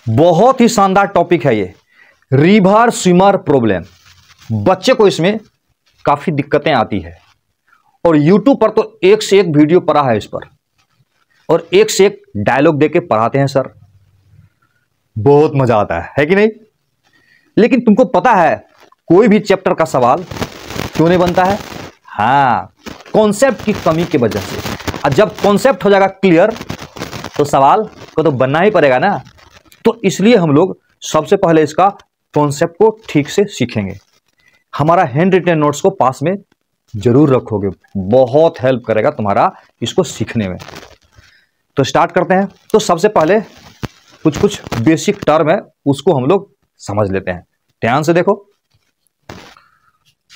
बहुत ही शानदार टॉपिक है ये, रिवर स्विमर प्रॉब्लम। बच्चे को इसमें काफी दिक्कतें आती है और YouTube पर तो एक से एक वीडियो पढ़ा है इस पर और एक से एक डायलॉग देके पढ़ाते हैं सर, बहुत मजा आता है कि नहीं। लेकिन तुमको पता है कोई भी चैप्टर का सवाल क्यों नहीं बनता है? हाँ, कॉन्सेप्ट की कमी की वजह से। और जब कॉन्सेप्ट हो जाएगा क्लियर तो सवाल को तो बनना ही पड़ेगा ना। तो इसलिए हम लोग सबसे पहले इसका कॉन्सेप्ट को ठीक से सीखेंगे। हमारा हैंड रिटन नोट्स को पास में जरूर रखोगे, बहुत हेल्प करेगा तुम्हारा इसको सीखने में। तो स्टार्ट करते हैं। तो सबसे पहले कुछ कुछ बेसिक टर्म है उसको हम लोग समझ लेते हैं। ध्यान से देखो,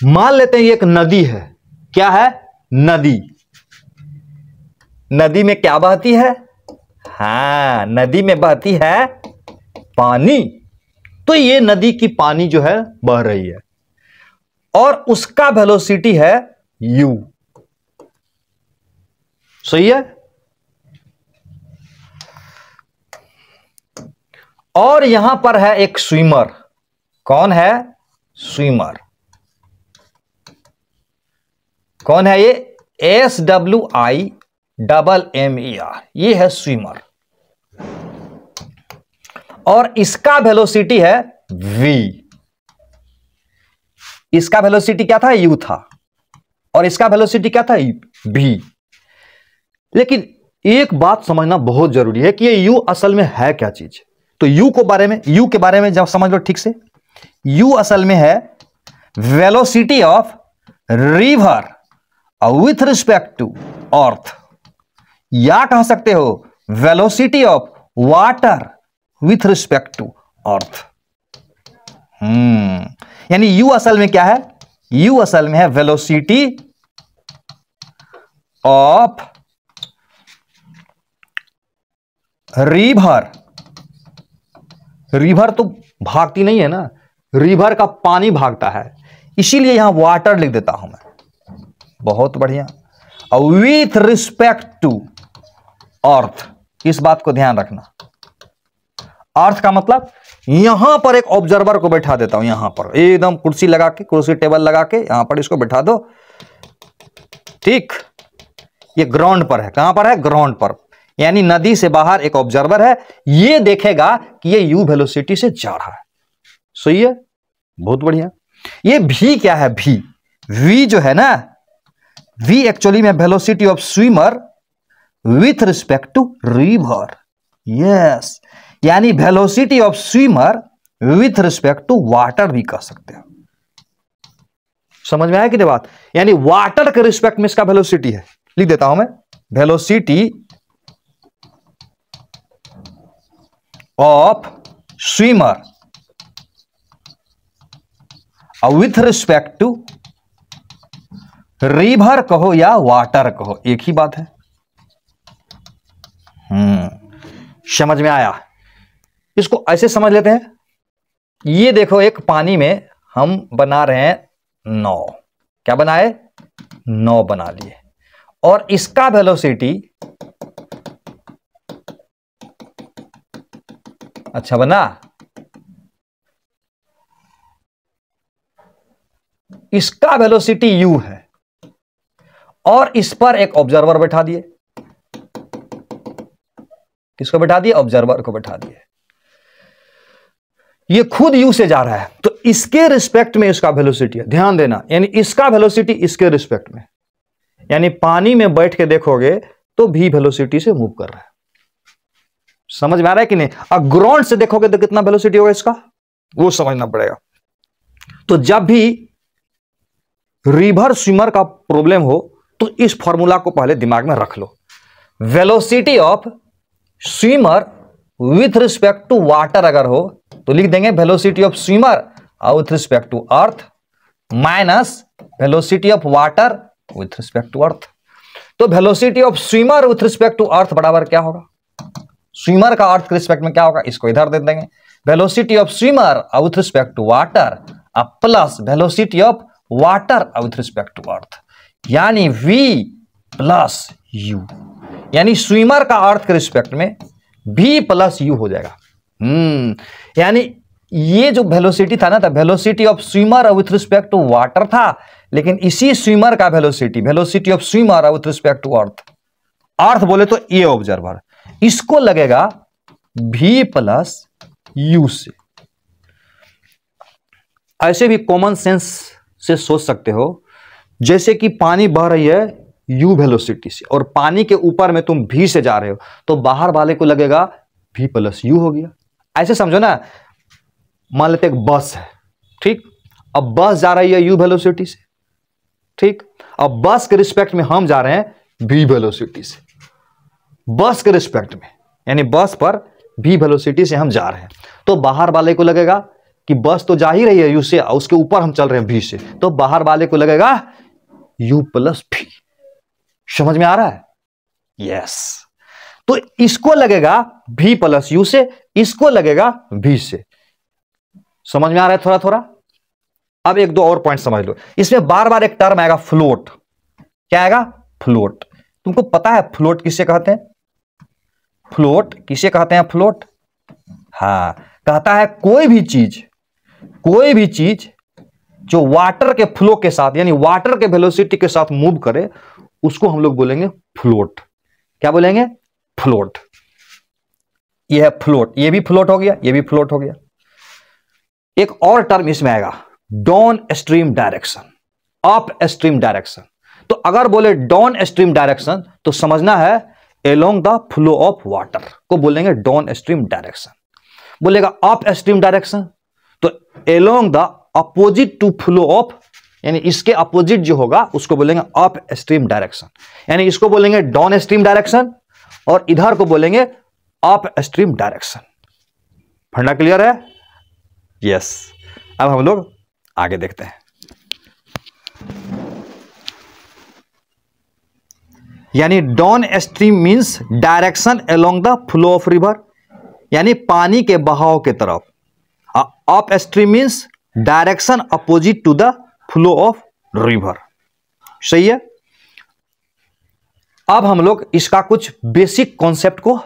मान लेते हैं ये एक नदी है। क्या है? नदी। नदी में क्या बहती है? हाँ, नदी में बहती है पानी। तो ये नदी की पानी जो है बह रही है और उसका वेलोसिटी है u। सही है। और यहां पर है एक स्विमर। कौन है? स्विमर। कौन है ये? SWIMMER, ये है स्विमर। और इसका वेलोसिटी है v। इसका वेलोसिटी क्या था? u था और इसका वेलोसिटी क्या था? v। लेकिन एक बात समझना बहुत जरूरी है कि ये u असल में है क्या चीज। तो u के बारे में जब समझ लो ठीक से, u असल में है velocity of river with respect to earth, या कह सकते हो velocity of water with respect to earth. यानी u असल में क्या है? u असल में है वेलोसिटी ऑफ रिवर। रिवर तो भागती नहीं है ना, रिवर का पानी भागता है, इसीलिए यहां वाटर लिख देता हूं मैं। बहुत बढ़िया। विथ रिस्पेक्ट टू अर्थ, इस बात को ध्यान रखना। अर्थ का मतलब यहां पर एक ऑब्जर्वर को बैठा देता हूं, यहां पर एकदम कुर्सी लगा के, कुर्सी टेबल लगा के यहां पर इसको बैठा दो। ठीक, ये ग्राउंड पर है। कहां पर है? ग्राउंड पर। यानी नदी से बाहर एक ऑब्जर्वर है, ये देखेगा कि ये यू वेलोसिटी से जा रहा है। सही है, बहुत बढ़िया। ये भी क्या है? भी, वी जो है ना, वी एक्चुअली में velocity of swimmer with respect to river. Yes, यानी velocity of swimmer with respect to water भी कह सकते हैं। समझ में आया कि नहीं बात? यानी वाटर के रिस्पेक्ट में इसका वेलोसिटी है। लिख देता हूं मैं, velocity of swimmer with respect to river कहो या वाटर कहो, एक ही बात है। समझ में आया? इसको ऐसे समझ लेते हैं। ये देखो, एक पानी में हम बना रहे हैं नाव। क्या बनाए? नाव बना लिए। और इसका वेलोसिटी अच्छा बना, इसका वेलोसिटी u है और इस पर एक ऑब्जर्वर बैठा दिए। किसको बैठा दिए? ऑब्जर्वर को बैठा दिए। ये खुद u से जा रहा है तो इसके रिस्पेक्ट में इसका वेलोसिटी है। ध्यान देना, यानी इसका वेलोसिटी इसके रिस्पेक्ट में, यानी पानी में बैठ के देखोगे तो भी वेलोसिटी से मूव कर रहा है। समझ में आ रहा है कि नहीं? और ग्राउंड से देखोगे तो कितना वेलोसिटी होगा इसका, वो समझना पड़ेगा। तो जब भी रिवर स्विमर का प्रॉब्लम हो तो इस फॉर्मूला को पहले दिमाग में रख लो। Velocity of swimmer with respect to water अगर हो तो लिख देंगे velocity of swimmer with respect to earth minus velocity of water with respect to earth. तो velocity of swimmer with respect to earth बराबर क्या होगा? स्विमर का अर्थ के रिस्पेक्ट में क्या होगा? इसको इधर दे देंगे, velocity of swimmer with respect to water plus velocity of water with respect to earth, यानी v प्लस u। यानी स्विमर का अर्थ के रिस्पेक्ट में v प्लस u हो जाएगा। यानी ये जो वेलोसिटी था ना, था velocity of swimmer with respect to water था, लेकिन इसी स्विमर का velocity of swimmer with respect to earth बोले तो ये ऑब्जर्वर, इसको लगेगा v प्लस यू से। ऐसे भी कॉमन सेंस से सोच सकते हो, जैसे कि पानी बह रही है u वेलोसिटी से और पानी के ऊपर में तुम v से जा रहे हो, तो बाहर वाले को लगेगा v प्लस यू हो गया। ऐसे समझो ना, मान लेते एक बस है, ठीक, अब बस जा रही है u वेलोसिटी से, ठीक, अब बस के रिस्पेक्ट में हम जा रहे हैं v वेलोसिटी से, बस के रिस्पेक्ट में, यानी बस पर v वेलोसिटी से हम जा रहे हैं, तो बाहर वाले को लगेगा कि बस तो जा ही रही है u से, उसके ऊपर हम चल रहे हैं v से, तो बाहर वाले को लगेगा u प्लस v। समझ में आ रहा है? यस। तो इसको लगेगा v प्लस यू से, इसको लगेगा v से। समझ में आ रहा है थोड़ा थोड़ा? अब एक दो और पॉइंट समझ लो, इसमें बार बार एक टर्म आएगा फ्लोट। क्या आएगा? फ्लोट। तुमको पता है फ्लोट किसे कहते हैं? फ्लोट किसे कहते हैं? फ्लोट, हाँ, कहता है कोई भी चीज जो वाटर के फ्लो के साथ, यानी वाटर के वेलोसिटी के साथ मूव करे, उसको हम लोग बोलेंगे फ्लोट। क्या बोलेंगे? फ्लोट। ये है फ्लोट, ये भी फ्लोट हो गया, ये भी फ्लोट हो गया। एक और टर्म इसमें आएगा, downstream direction, upstream direction. तो अगर बोले डाउन स्ट्रीम डायरेक्शन तो समझना है along the flow of water को बोलेंगे डाउन स्ट्रीम डायरेक्शन। बोलेगा अप स्ट्रीम डायरेक्शन तो along the opposite to flow of, यानी इसके अपोजिट जो होगा उसको बोलेंगे अप स्ट्रीम डायरेक्शन, यानी इसको बोलेंगे डाउन स्ट्रीम डायरेक्शन और इधर को बोलेंगे अप स्ट्रीम डायरेक्शन। फंडा क्लियर है? यस। अब हम लोग आगे देखते हैं। यानी downstream means direction along the flow of river, यानी पानी के बहाव के तरफ। Upstream means direction opposite to the flow of river. सही है? अब हम लोग इसका कुछ बेसिक कॉन्सेप्ट को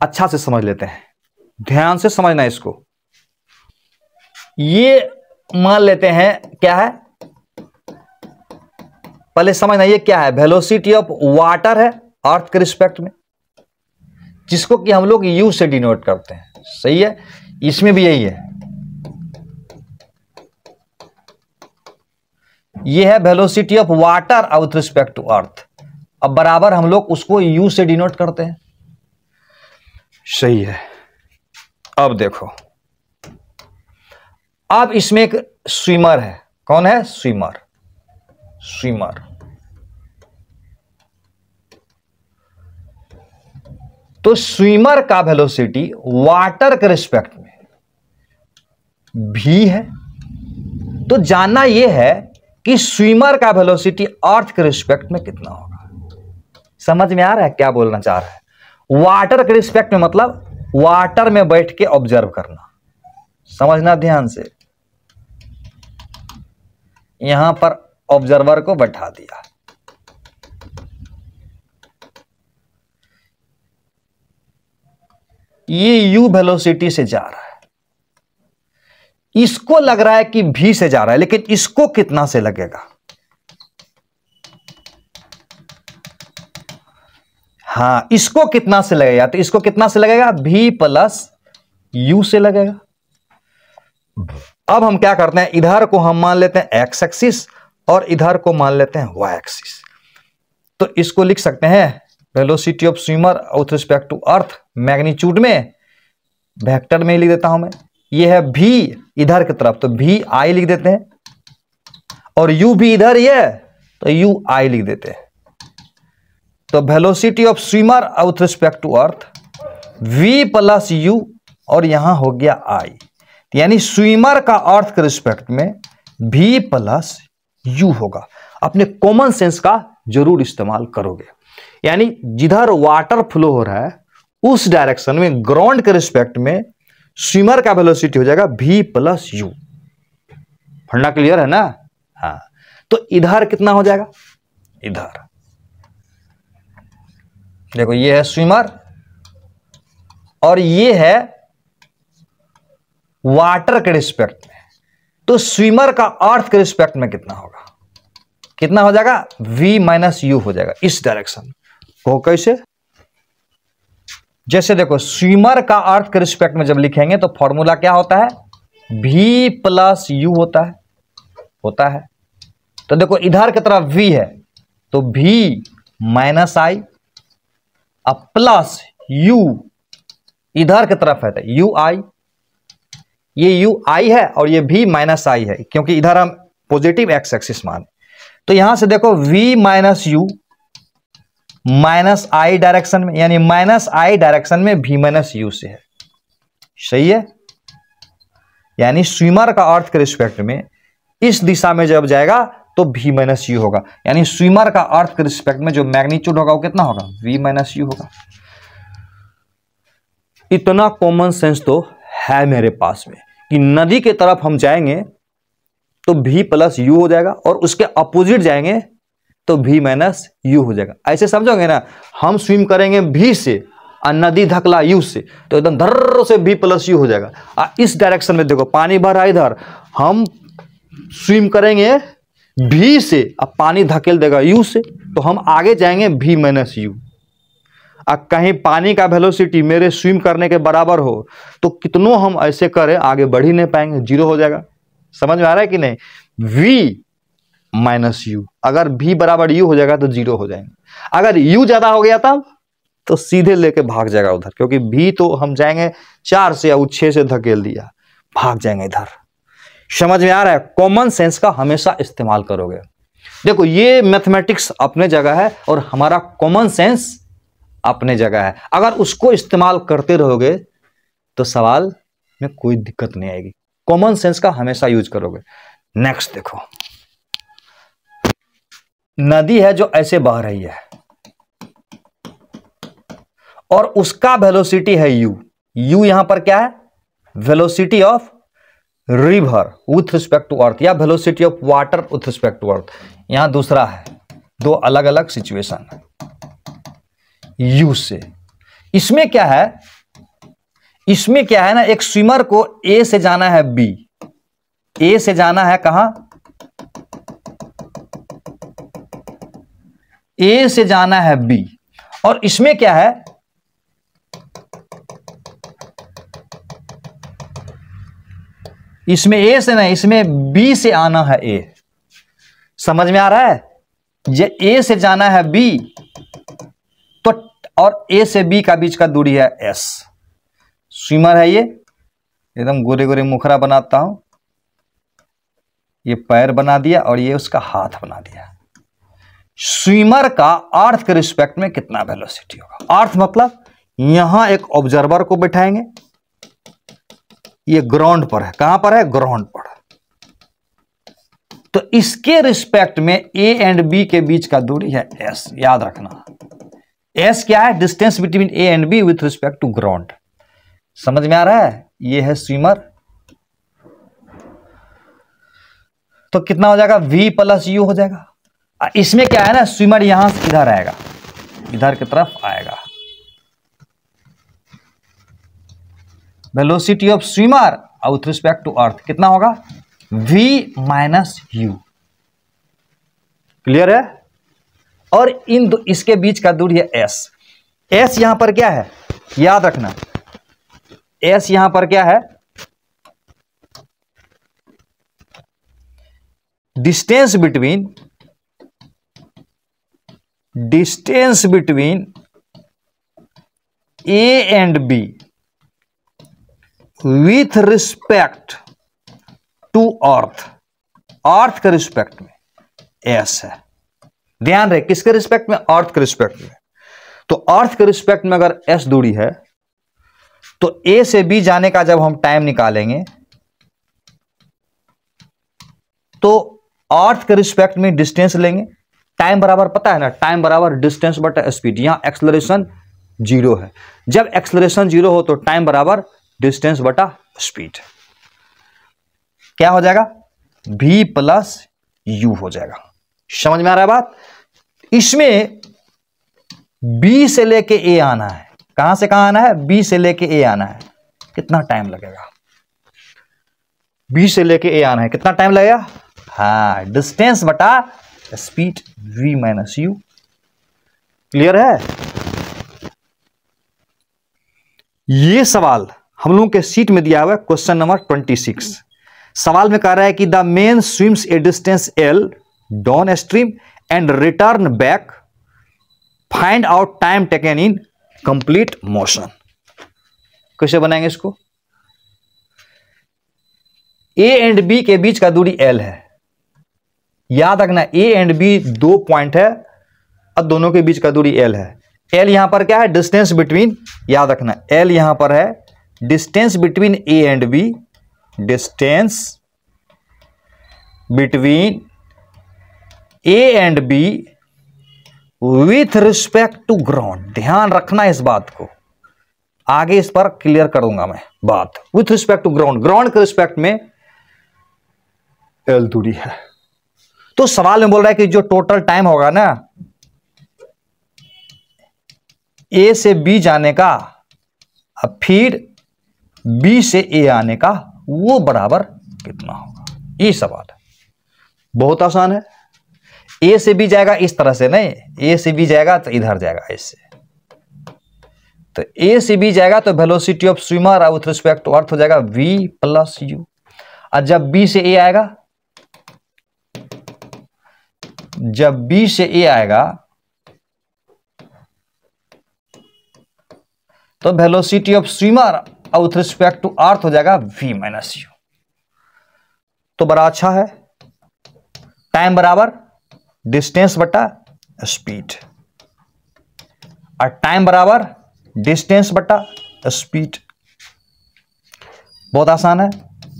अच्छा से समझ लेते हैं। ध्यान से समझना इसको। ये मान लेते हैं क्या है, पहले समझना ये क्या है। वेलोसिटी ऑफ वाटर है अर्थ के रिस्पेक्ट में, जिसको कि हम लोग यू से डिनोट करते हैं। सही है? इसमें भी यही है, ये है velocity of water with respect to earth. अब बराबर हम लोग उसको यू से डिनोट करते हैं। सही है। अब देखो, अब इसमें एक स्विमर है। कौन है? स्विमर। स्विमर तो स्विमर का वेलोसिटी वाटर के रिस्पेक्ट में भी है। तो जानना यह है कि स्विमर का वेलोसिटी अर्थ के रिस्पेक्ट में कितना होगा। समझ में आ रहा है क्या बोलना चाह रहा है? वाटर के रिस्पेक्ट में मतलब वाटर में बैठ के ऑब्जर्व करना। समझना ध्यान से। यहां पर ऑब्जर्वर को बैठा दिया, ये यू वेलोसिटी से जा रहा है, इसको लग रहा है कि भी से जा रहा है, लेकिन इसको कितना से लगेगा? हाँ, इसको कितना से लगेगा? तो इसको कितना से लगेगा? भी प्लस यू से लगेगा। अब हम क्या करते हैं, इधर को हम मान लेते हैं एक्स एक्सिस और इधर को मान लेते हैं वाई एक्सिस। तो इसको लिख सकते हैं velocity of swimmer with respect to earth magnitude में, वेक्टर में लिख देता हूं मैं। ये है भी इधर की तरफ, तो भी आई लिख देते हैं, और यू भी इधर ही है तो यू आई लिख देते हैं। तो velocity of swimmer with respect to earth v plus u, और यहां हो गया आई, यानी स्विमर का अर्थ के रिस्पेक्ट में v प्लस यू होगा। अपने कॉमन सेंस का जरूर इस्तेमाल करोगे। यानी जिधर वाटर फ्लो हो रहा है उस डायरेक्शन में ग्राउंड के रिस्पेक्ट में स्विमर का वेलोसिटी हो जाएगा v प्लस यू। फंडा क्लियर है ना? हाँ। तो इधर कितना हो जाएगा? इधर देखो, ये है स्विमर और ये है वाटर के रिस्पेक्ट में, तो स्विमर का अर्थ के रिस्पेक्ट में कितना होगा, कितना हो जाएगा, v माइनस यू हो जाएगा इस डायरेक्शन। वो कैसे, जैसे देखो स्विमर का अर्थ के रिस्पेक्ट में जब लिखेंगे तो फॉर्मूला क्या होता है, v प्लस यू होता है। तो देखो इधर की तरफ v है तो v माइनस आई, अब प्लस u इधर की तरफ है तो यू आई, ये यू आई है और ये v माइनस आई है, क्योंकि इधर हम पॉजिटिव एक्स एक्सिस माने। तो यहां से देखो v minus you minus I direction में, यानी माइनस आई डायरेक्शन में v माइनस यू से है, सही है। यानी स्विमर का अर्थ के रिस्पेक्ट में इस दिशा में जब जाएगा तो v माइनस यू होगा, यानी स्विमर का अर्थ के रिस्पेक्ट में जो मैग्नीट्यूड होगा वो कितना होगा, v माइनस यू होगा। इतना कॉमन सेंस तो है मेरे पास में कि नदी के तरफ हम जाएंगे तो v प्लस यू हो जाएगा और उसके अपोजिट जाएंगे तो v माइनस यू हो जाएगा। ऐसे समझोगे ना, हम स्विम करेंगे v से और नदी धकला u से तो एकदम धर्र से v प्लस यू हो जाएगा। और इस डायरेक्शन में देखो पानी भरा इधर, हम स्विम करेंगे v से और पानी धकेल देगा u से तो हम आगे जाएंगे v माइनस यू। अब कहीं पानी का वेलोसिटी मेरे स्विम करने के बराबर हो तो कितनों हम ऐसे करें आगे बढ़ ही नहीं पाएंगे, जीरो हो जाएगा। समझ में आ रहा है कि नहीं, v माइनस यू, अगर v बराबर u हो जाएगा तो जीरो हो जाएंगे। अगर u ज्यादा हो गया तब तो सीधे लेके भाग जाएगा उधर, क्योंकि v तो हम जाएंगे 4 से या 6 से धकेल दिया, भाग जाएंगे इधर। समझ में आ रहा है, कॉमन सेंस का हमेशा इस्तेमाल करोगे। देखो ये मैथमेटिक्स अपने जगह है और हमारा कॉमन सेंस अपने जगह है, अगर उसको इस्तेमाल करते रहोगे तो सवाल में कोई दिक्कत नहीं आएगी। कॉमन सेंस का हमेशा यूज करोगे। नेक्स्ट देखो, नदी है जो ऐसे बह रही है और उसका वेलोसिटी है u। u यहां पर क्या है, velocity of river with respect to earth या velocity of water with respect to earth. यहां दूसरा है, दो अलग अलग सिचुएशन है u से। इसमें क्या है, इसमें क्या है ना, एक स्विमर को a से जाना है b, a से जाना है कहां, a से जाना है b, और इसमें क्या है, इसमें a से नहीं, इसमें b से आना है a। समझ में आ रहा है, ये a से जाना है b तो, और a से b का बीच का दूरी है s। स्विमर है ये, एकदम गोरे गोरे मुखरा बनाता हूं, ये पैर बना दिया और ये उसका हाथ बना दिया। स्विमर का अर्थ के रिस्पेक्ट में कितना वेलोसिटी होगा, अर्थ मतलब यहां एक ऑब्जर्वर को बैठाएंगे, ये ग्राउंड पर है, कहां पर है, ग्राउंड पर। तो इसके रिस्पेक्ट में a एंड b के बीच का दूरी है s, याद रखना। s क्या है, distance between a and b with respect to ground. समझ में आ रहा है, ये है स्विमर। तो कितना हो जाएगा, v प्लस यू हो जाएगा। इसमें क्या है ना, स्विमर यहां से इधर आएगा, इधर की तरफ आएगा। Velocity of swimmer with respect to earth कितना होगा, v माइनस यू। क्लियर है। और इन दो, इसके बीच का दूरी है s। s यहां पर क्या है, याद रखना, s यहां पर क्या है, distance between a and b with respect to earth, earth के रिस्पेक्ट में s है। ध्यान रहे, किसके रिस्पेक्ट में, अर्थ के रिस्पेक्ट में। तो अर्थ के रिस्पेक्ट में अगर s दूरी है तो a से b जाने का जब हम टाइम निकालेंगे तो अर्थ के रिस्पेक्ट में डिस्टेंस लेंगे, टाइम बराबर पता है ना, टाइम बराबर डिस्टेंस बटा स्पीड। यहां एक्सेलरेशन 0 है, जब एक्सेलरेशन 0 हो तो टाइम बराबर डिस्टेंस बटा स्पीड। क्या हो जाएगा, v प्लस यू हो जाएगा। समझ में आ रहा है बात। इसमें b से लेके a आना है, कहां से कहां आना है, b से लेके a आना है, कितना टाइम लगेगा, बी से लेके ए आना है, कितना टाइम लगेगा? हाँ, डिस्टेंस बटा speed v minus you. Clear है? ये सवाल हम लोगों के सीट में दिया हुआ है, क्वेश्चन नंबर 26। सवाल में कह रहा है कि the man swims A distance L down stream and return back, find out time taken in complete motion. कैसे बनाएंगे इसको? ए एंड बी के बीच का दूरी एल है, याद रखना ए एंड बी 2 पॉइंट है और दोनों के बीच का दूरी एल है। एल यहां पर क्या है? डिस्टेंस बिटवीन, याद रखना एल यहां पर है distance between A and B, distance between A and B with respect to ground. ध्यान रखना इस बात को, आगे इस पर क्लियर करूंगा मैं बात। With respect to ground, ground के रिस्पेक्ट में एल दूरी है। तो सवाल में बोल रहा है कि जो टोटल टाइम होगा ना ए से बी जाने का, अब फिर बी से ए आने का, वो बराबर कितना होगा? ये सवाल है, बहुत आसान है। ए से बी जाएगा इस तरह से नहीं, ए से बी जाएगा तो इधर जाएगा ऐसे, तो ए से बी जाएगा तो velocity of swimmer with respect to earth हो जाएगा v प्लस यू। और जब बी से ए आएगा, जब बी से ए आएगा तो velocity of swimmer with respect to earth हो जाएगा v माइनस यू। तो बड़ा अच्छा है, टाइम बराबर डिस्टेंस बटा स्पीड, और टाइम बराबर डिस्टेंस बटा स्पीड। बहुत आसान है।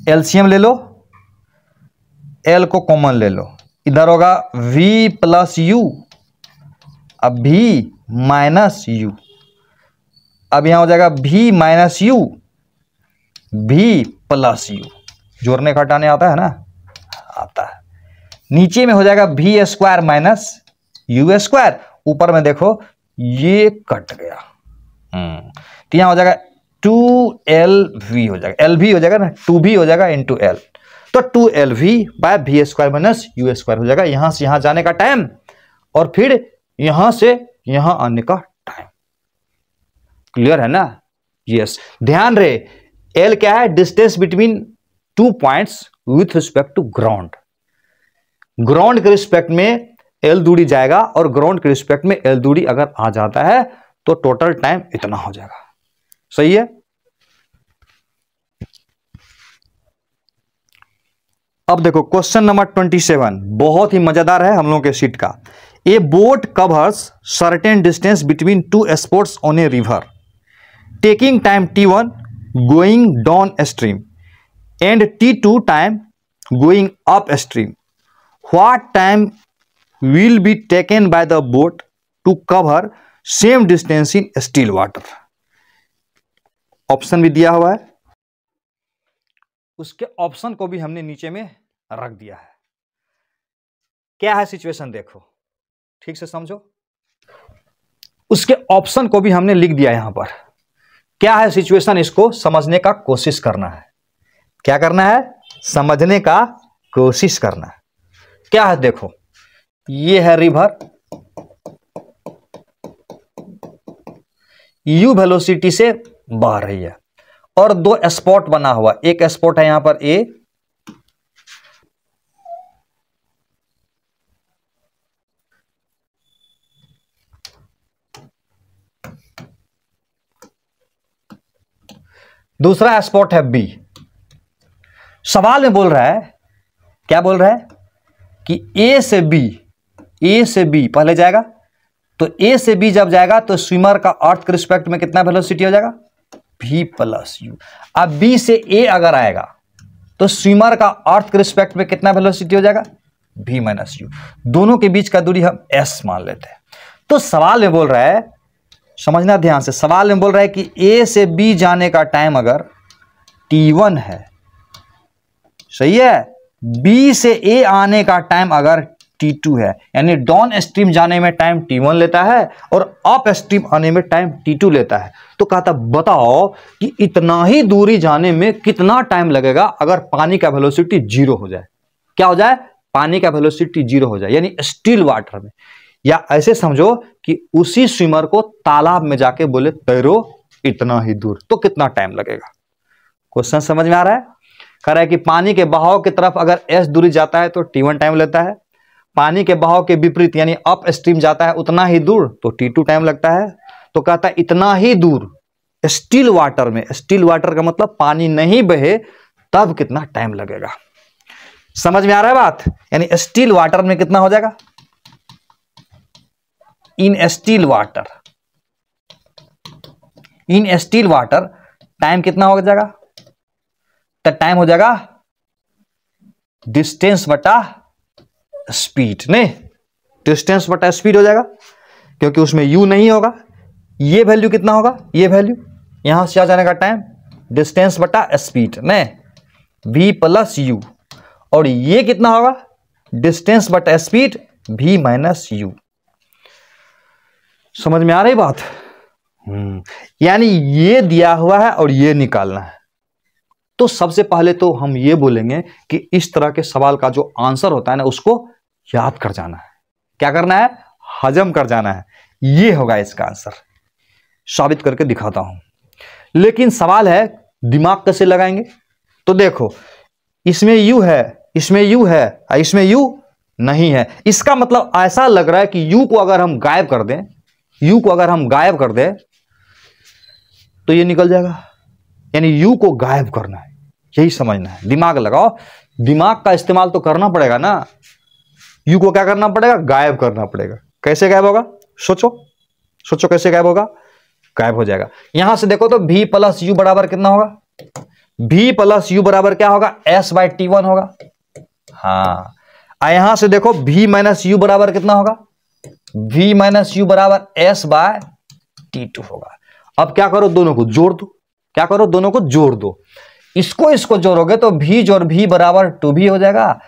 एलसीएम ले लो, एल को कॉमन ले लो, इधर होगा v प्लस यू, अब v माइनस यू, अब यहां हो जाएगा v minus you, v plus you. जोड़ने घटाने आता है ना? आता है। नीचे में हो जाएगा v square minus U square, ऊपर में देखो ये कट गया, तो यहां हो जाएगा 2lv हो जाएगा, lv हो जाएगा ना, 2v हो जाएगा इंटू एल, तो 2lv by v square minus U square हो जाएगा। यहां से यहां जाने का टाइम और फिर यहां से यहां आने का टाइम। क्लियर है ना? यस। ध्यान रहे, एल क्या है? Distance between 2 points with respect to ground. Ground के रिस्पेक्ट में एल दूरी जाएगा और ग्राउंड के रिस्पेक्ट में एल दूरी अगर आ जाता है तो टोटल टाइम इतना हो जाएगा। सही है? अब देखो क्वेश्चन नंबर 27, बहुत ही मजेदार है हम लोगों के शीट का। ए boat covers certain distance between 2 spots on a river, taking time t1 going down stream and t2 time going up stream. What time will be taken by the boat to cover same distance in still water? Option भी दिया हुआ है, उसके option को भी हमने नीचे में रख दिया है। क्या है सिचुएशन देखो, ठीक से समझो। उसके ऑप्शन को भी हमने लिख दिया यहां पर। क्या है सिचुएशन, इसको समझने का कोशिश करना है। क्या करना है? समझने का कोशिश करना है। क्या है देखो, ये है रिवर, यू वेलोसिटी से बह रही है और 2 स्पॉट बना हुआ, एक स्पॉट है यहां पर ए, दूसरा स्पॉट है बी। सवाल में बोल रहा है, क्या बोल रहा है कि ए से बी पहले जाएगा, तो ए से बी जब जाएगा तो स्विमर का अर्थ के रिस्पेक्ट में कितना वेलोसिटी हो जाएगा? v plus you. अब बी से ए अगर आएगा तो स्विमर का अर्थ के रिस्पेक्ट में कितना वेलोसिटी हो जाएगा? v minus you. दोनों के बीच का दूरी हम s मान लेते हैं। तो सवाल में बोल रहा है, समझना ध्यान से, सवाल में बोल रहा है कि ए से बी जाने का टाइम अगर t1 है, सही है, बी से ए आने का टाइम अगर T2 है, यानी डाउन स्ट्रीम जाने में टाइम T1 लेता है और अप स्ट्रीम आने में टाइम T2 लेता है। तो कहता बताओ कि इतना ही दूरी जाने में कितना टाइम लगेगा अगर पानी का वेलोसिटी 0 हो जाए। क्या हो जाए? पानी का वेलोसिटी 0 हो जाए, यानी स्टिल वाटर में। या ऐसे समझो कि उसी स्विमर को तालाब में जाके बोले तैरो इतना ही दूर, तो कितना टाइम लगेगा? क्वेश्चन समझ में आ रहा है? कह रहा है कि पानी के बहाव की तरफ अगर s दूरी जाता है तो T1 टाइम लेता है, पानी के बहाव के विपरीत यानी अप स्ट्रीम जाता है उतना ही दूर तो T2 टाइम लगता है। तो कहता है इतना ही दूर स्टिल वाटर में, स्टिल वाटर का मतलब पानी नहीं बहे तब कितना टाइम लगेगा। समझ में आ रहा है बात? यानी स्टिल वाटर में कितना हो जाएगा? इन स्टिल वाटर टाइम कितना हो जाएगा? तो टाइम हो जाएगा डिस्टेंस बटा स्पीड, नहीं डिस्टेंस बटा स्पीड हो जाएगा, क्योंकि उसमें u नहीं होगा। ये वैल्यू कितना होगा? ये वैल्यू यहां से आ जाने का टाइम डिस्टेंस बटा स्पीड, नहीं v प्लस u, और ये कितना होगा? डिस्टेंस बटा स्पीड v माइनस u। समझ में आ रही बात? यानी ये दिया हुआ है और ये निकालना है। तो सबसे पहले तो हम ये बोलेंगे कि इस तरह के सवाल का जो आंसर होता है ना उसको याद कर जाना है। क्या करना है? हजम कर जाना है। ये होगा इसका आंसर। साबित करके दिखाता हूं। लेकिन सवाल है दिमाग कैसे लगाएंगे? तो देखो इसमें u है, इसमें u है, इसमें u नहीं है। इसका मतलब ऐसा लग रहा है कि u को अगर हम गायब कर दें, u को अगर हम गायब कर दें तो ये निकल जाएगा। यानी u को गायब करना है, यही समझना है। दिमाग लगाओ, दिमाग का इस्तेमाल तो करना पड़ेगा ना। u को क्या करना पड़ेगा? गायब करना पड़ेगा। कैसे गायब होगा? सोचो कैसे गायब होगा? गायब हो जाएगा। यहां से देखो तो v प्लस यू बराबर कितना होगा? v प्लस यू बराबर क्या होगा? s बाय T1 होगा। हाँ, यहां से देखो v माइनस यू बराबर कितना होगा? v माइनस यू बराबर s बाय T2 होगा। अब क्या करो? दोनों को जोड़ दो। क्या करो? दोनों को जोड़ दो। इसको जोड़ोगे तो v जोड़ v बराबर 2v हो जाएगा,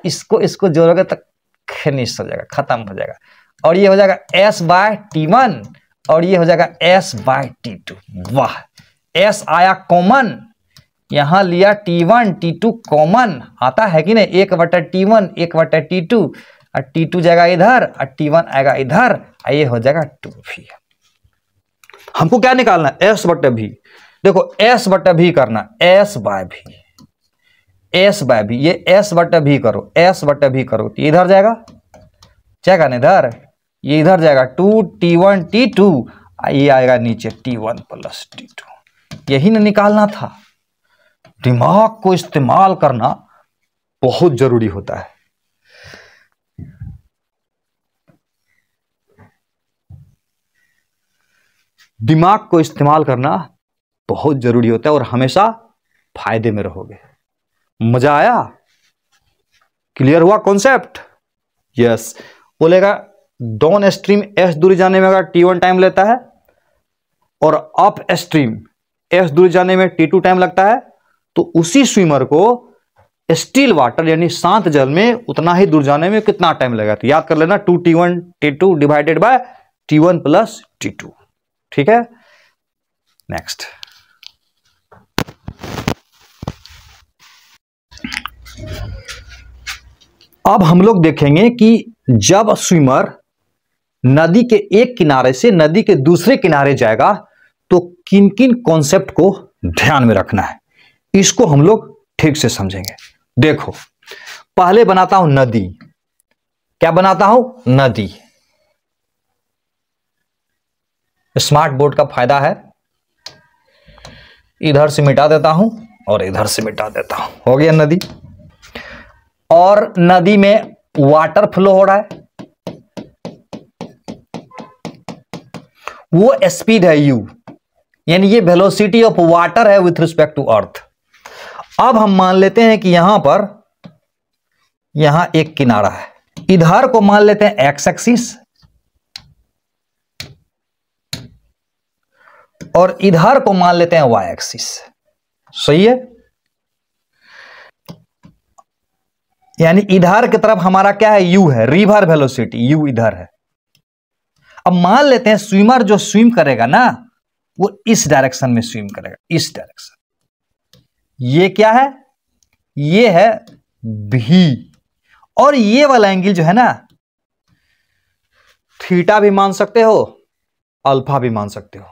इसको जोड़ोगे तो फिनिश हो जाएगा, खत्म हो जाएगा। और ये हो जाएगा s बाय T1 और ये हो जाएगा s बाय T2। वाह, s आया कॉमन, यहां लिया T1 T2 कॉमन आता है कि नहीं? 1/T1 1/T2 और T2 जाएगा इधर और T1 आएगा इधर, ये हो जाएगा 2v। हमको क्या निकालना है? s बटे v। देखो s बटे v करना, s बाय v, ये s बटे v करो, s बटे v करो तो इधर जाएगा ना इधर, ये इधर जाएगा 2T1 T2, ये आएगा नीचे T1 प्लस T2। यही ना निकालना था। दिमाग को इस्तेमाल करना बहुत जरूरी होता है। दिमाग को इस्तेमाल करना बहुत जरूरी होता है और हमेशा फायदे में रहोगे। मजा आया? क्लियर हुआ कॉन्सेप्ट? यस। बोलेगा डाउन स्ट्रीम s दूरी जाने में अगर T1 टाइम लेता है और अप स्ट्रीम s दूरी जाने में T2 टाइम लगता है, तो उसी स्विमर को स्टिल वाटर यानी शांत जल में उतना ही दूर जाने में कितना टाइम लगेगा? तो याद कर लेना 2T1 T2 divided by T1 plus T2। ठीक है, नेक्स्ट। अब हम लोग देखेंगे कि जब स्विमर नदी के एक किनारे से नदी के दूसरे किनारे जाएगा तो किन किन कॉन्सेप्ट को ध्यान में रखना है, इसको हम लोग ठीक से समझेंगे। देखो पहले बनाता हूं नदी। क्या बनाता हूं? नदी। स्मार्ट बोर्ड का फायदा है, इधर से मिटा देता हूं और इधर से मिटा देता हूं, हो गया नदी। और नदी में वाटर फ्लो हो रहा है, वो स्पीड है u, यानी ये वेलोसिटी ऑफ वाटर है विथ रिस्पेक्ट टू अर्थ। अब हम मान लेते हैं कि यहां एक किनारा है, इधर को मान लेते हैं x एक्सिस और इधर को मान लेते हैं y एक्सिस। सही है? यानी इधर की तरफ हमारा क्या है, u है, रिवर वेलोसिटी u इधर है। अब मान लेते हैं स्विमर जो स्विम करेगा ना वो इस डायरेक्शन में स्विम करेगा, इस डायरेक्शन। ये क्या है, ये है v, और ये वाला एंगल जो है ना थीटा भी मान सकते हो, अल्फा भी मान सकते हो।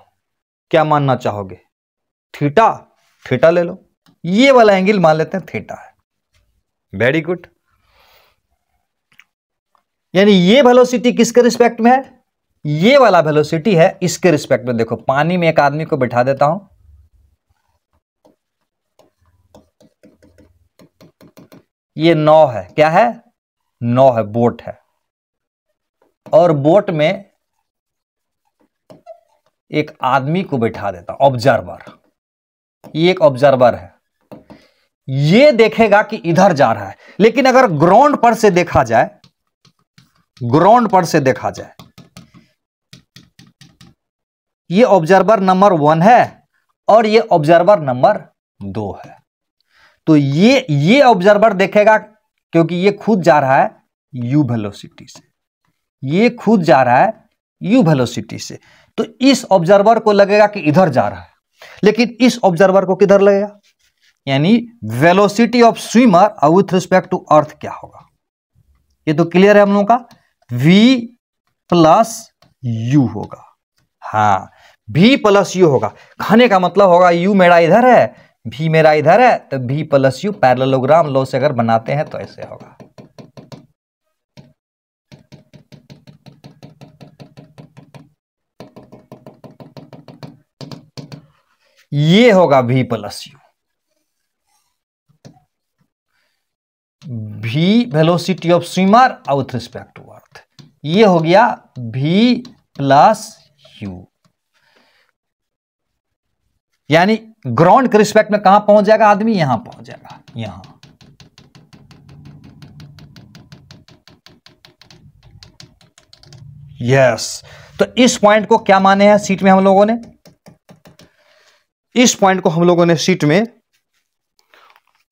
क्या मानना चाहोगे, थीटा? थीटा ले लो। ये वाला एंगल मान लेते हैं थीटा है। Very good. यानी ये वेलोसिटी किसके रिस्पेक्ट में है, ये वाला वेलोसिटी है इसके रिस्पेक्ट में। देखो पानी में एक आदमी को बिठा देता हूं, ये नाव है, क्या है, नाव है, बोट है, और बोट में एक आदमी को बिठा देता, ऑब्जर्वर। ये एक ऑब्जर्वर है, ये देखेगा कि इधर जा रहा है। लेकिन अगर ग्राउंड पर से देखा जाए, ग्राउंड पर से देखा जाए, ये ऑब्जर्वर नंबर 1 है और ये ऑब्जर्वर नंबर 2 है। तो ये ऑब्जर्वर देखेगा क्योंकि ये खुद जा रहा है u वेलोसिटी से, ये खुद जा रहा है u वेलोसिटी से, तो इस ऑब्जर्वर को लगेगा कि इधर जा रहा है, लेकिन इस ऑब्जर्वर को किधर लगेगा। यानी velocity of swimmer with respect to earth क्या होगा, ये तो क्लियर है हम लोगों का, v प्लस u होगा। हाँ, v प्लस u होगा। कहने का मतलब होगा u मेरा इधर है, v मेरा इधर है, तो v plus u parallelogram law से अगर बनाते हैं तो ऐसे होगा। ये होगा v plus u, v velocity of swimmer with respect to earth. ये हो गया v प्लस u। यानी ग्राउंड के रिस्पेक्ट में कहां पहुंच जाएगा आदमी, यहां पहुंच जाएगा, यहां। यस, तो इस पॉइंट को क्या माने हैं सीट में हम लोगों ने, इस पॉइंट को हम लोगों ने सीट में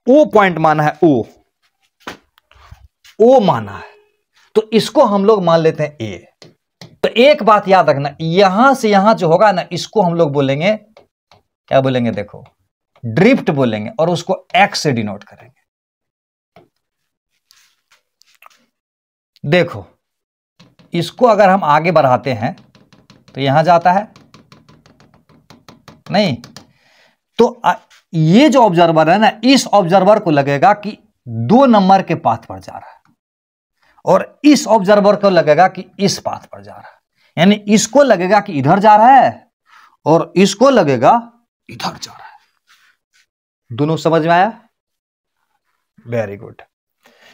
ओ पॉइंट माना है, ओ माना है, तो इसको हम लोग मान लेते हैं ए। तो एक बात याद रखना, यहां से यहां जो होगा ना इसको हम लोग बोलेंगे, क्या बोलेंगे, देखो ड्रिफ्ट बोलेंगे, और उसको एक्स से डिनोट करेंगे। देखो इसको अगर हम आगे बढ़ाते हैं तो यहां जाता है नहीं, तो ये जो ऑब्जर्वर है ना, इस ऑब्जर्वर को लगेगा कि 2 नंबर के पाथ पर जा रहा है, और इस ऑब्जर्वर को लगेगा कि इस पाथ पर जा रहा है। यानी इसको लगेगा कि इधर जा रहा है और इसको लगेगा इधर जा रहा है। दोनों समझ में आया? Very good.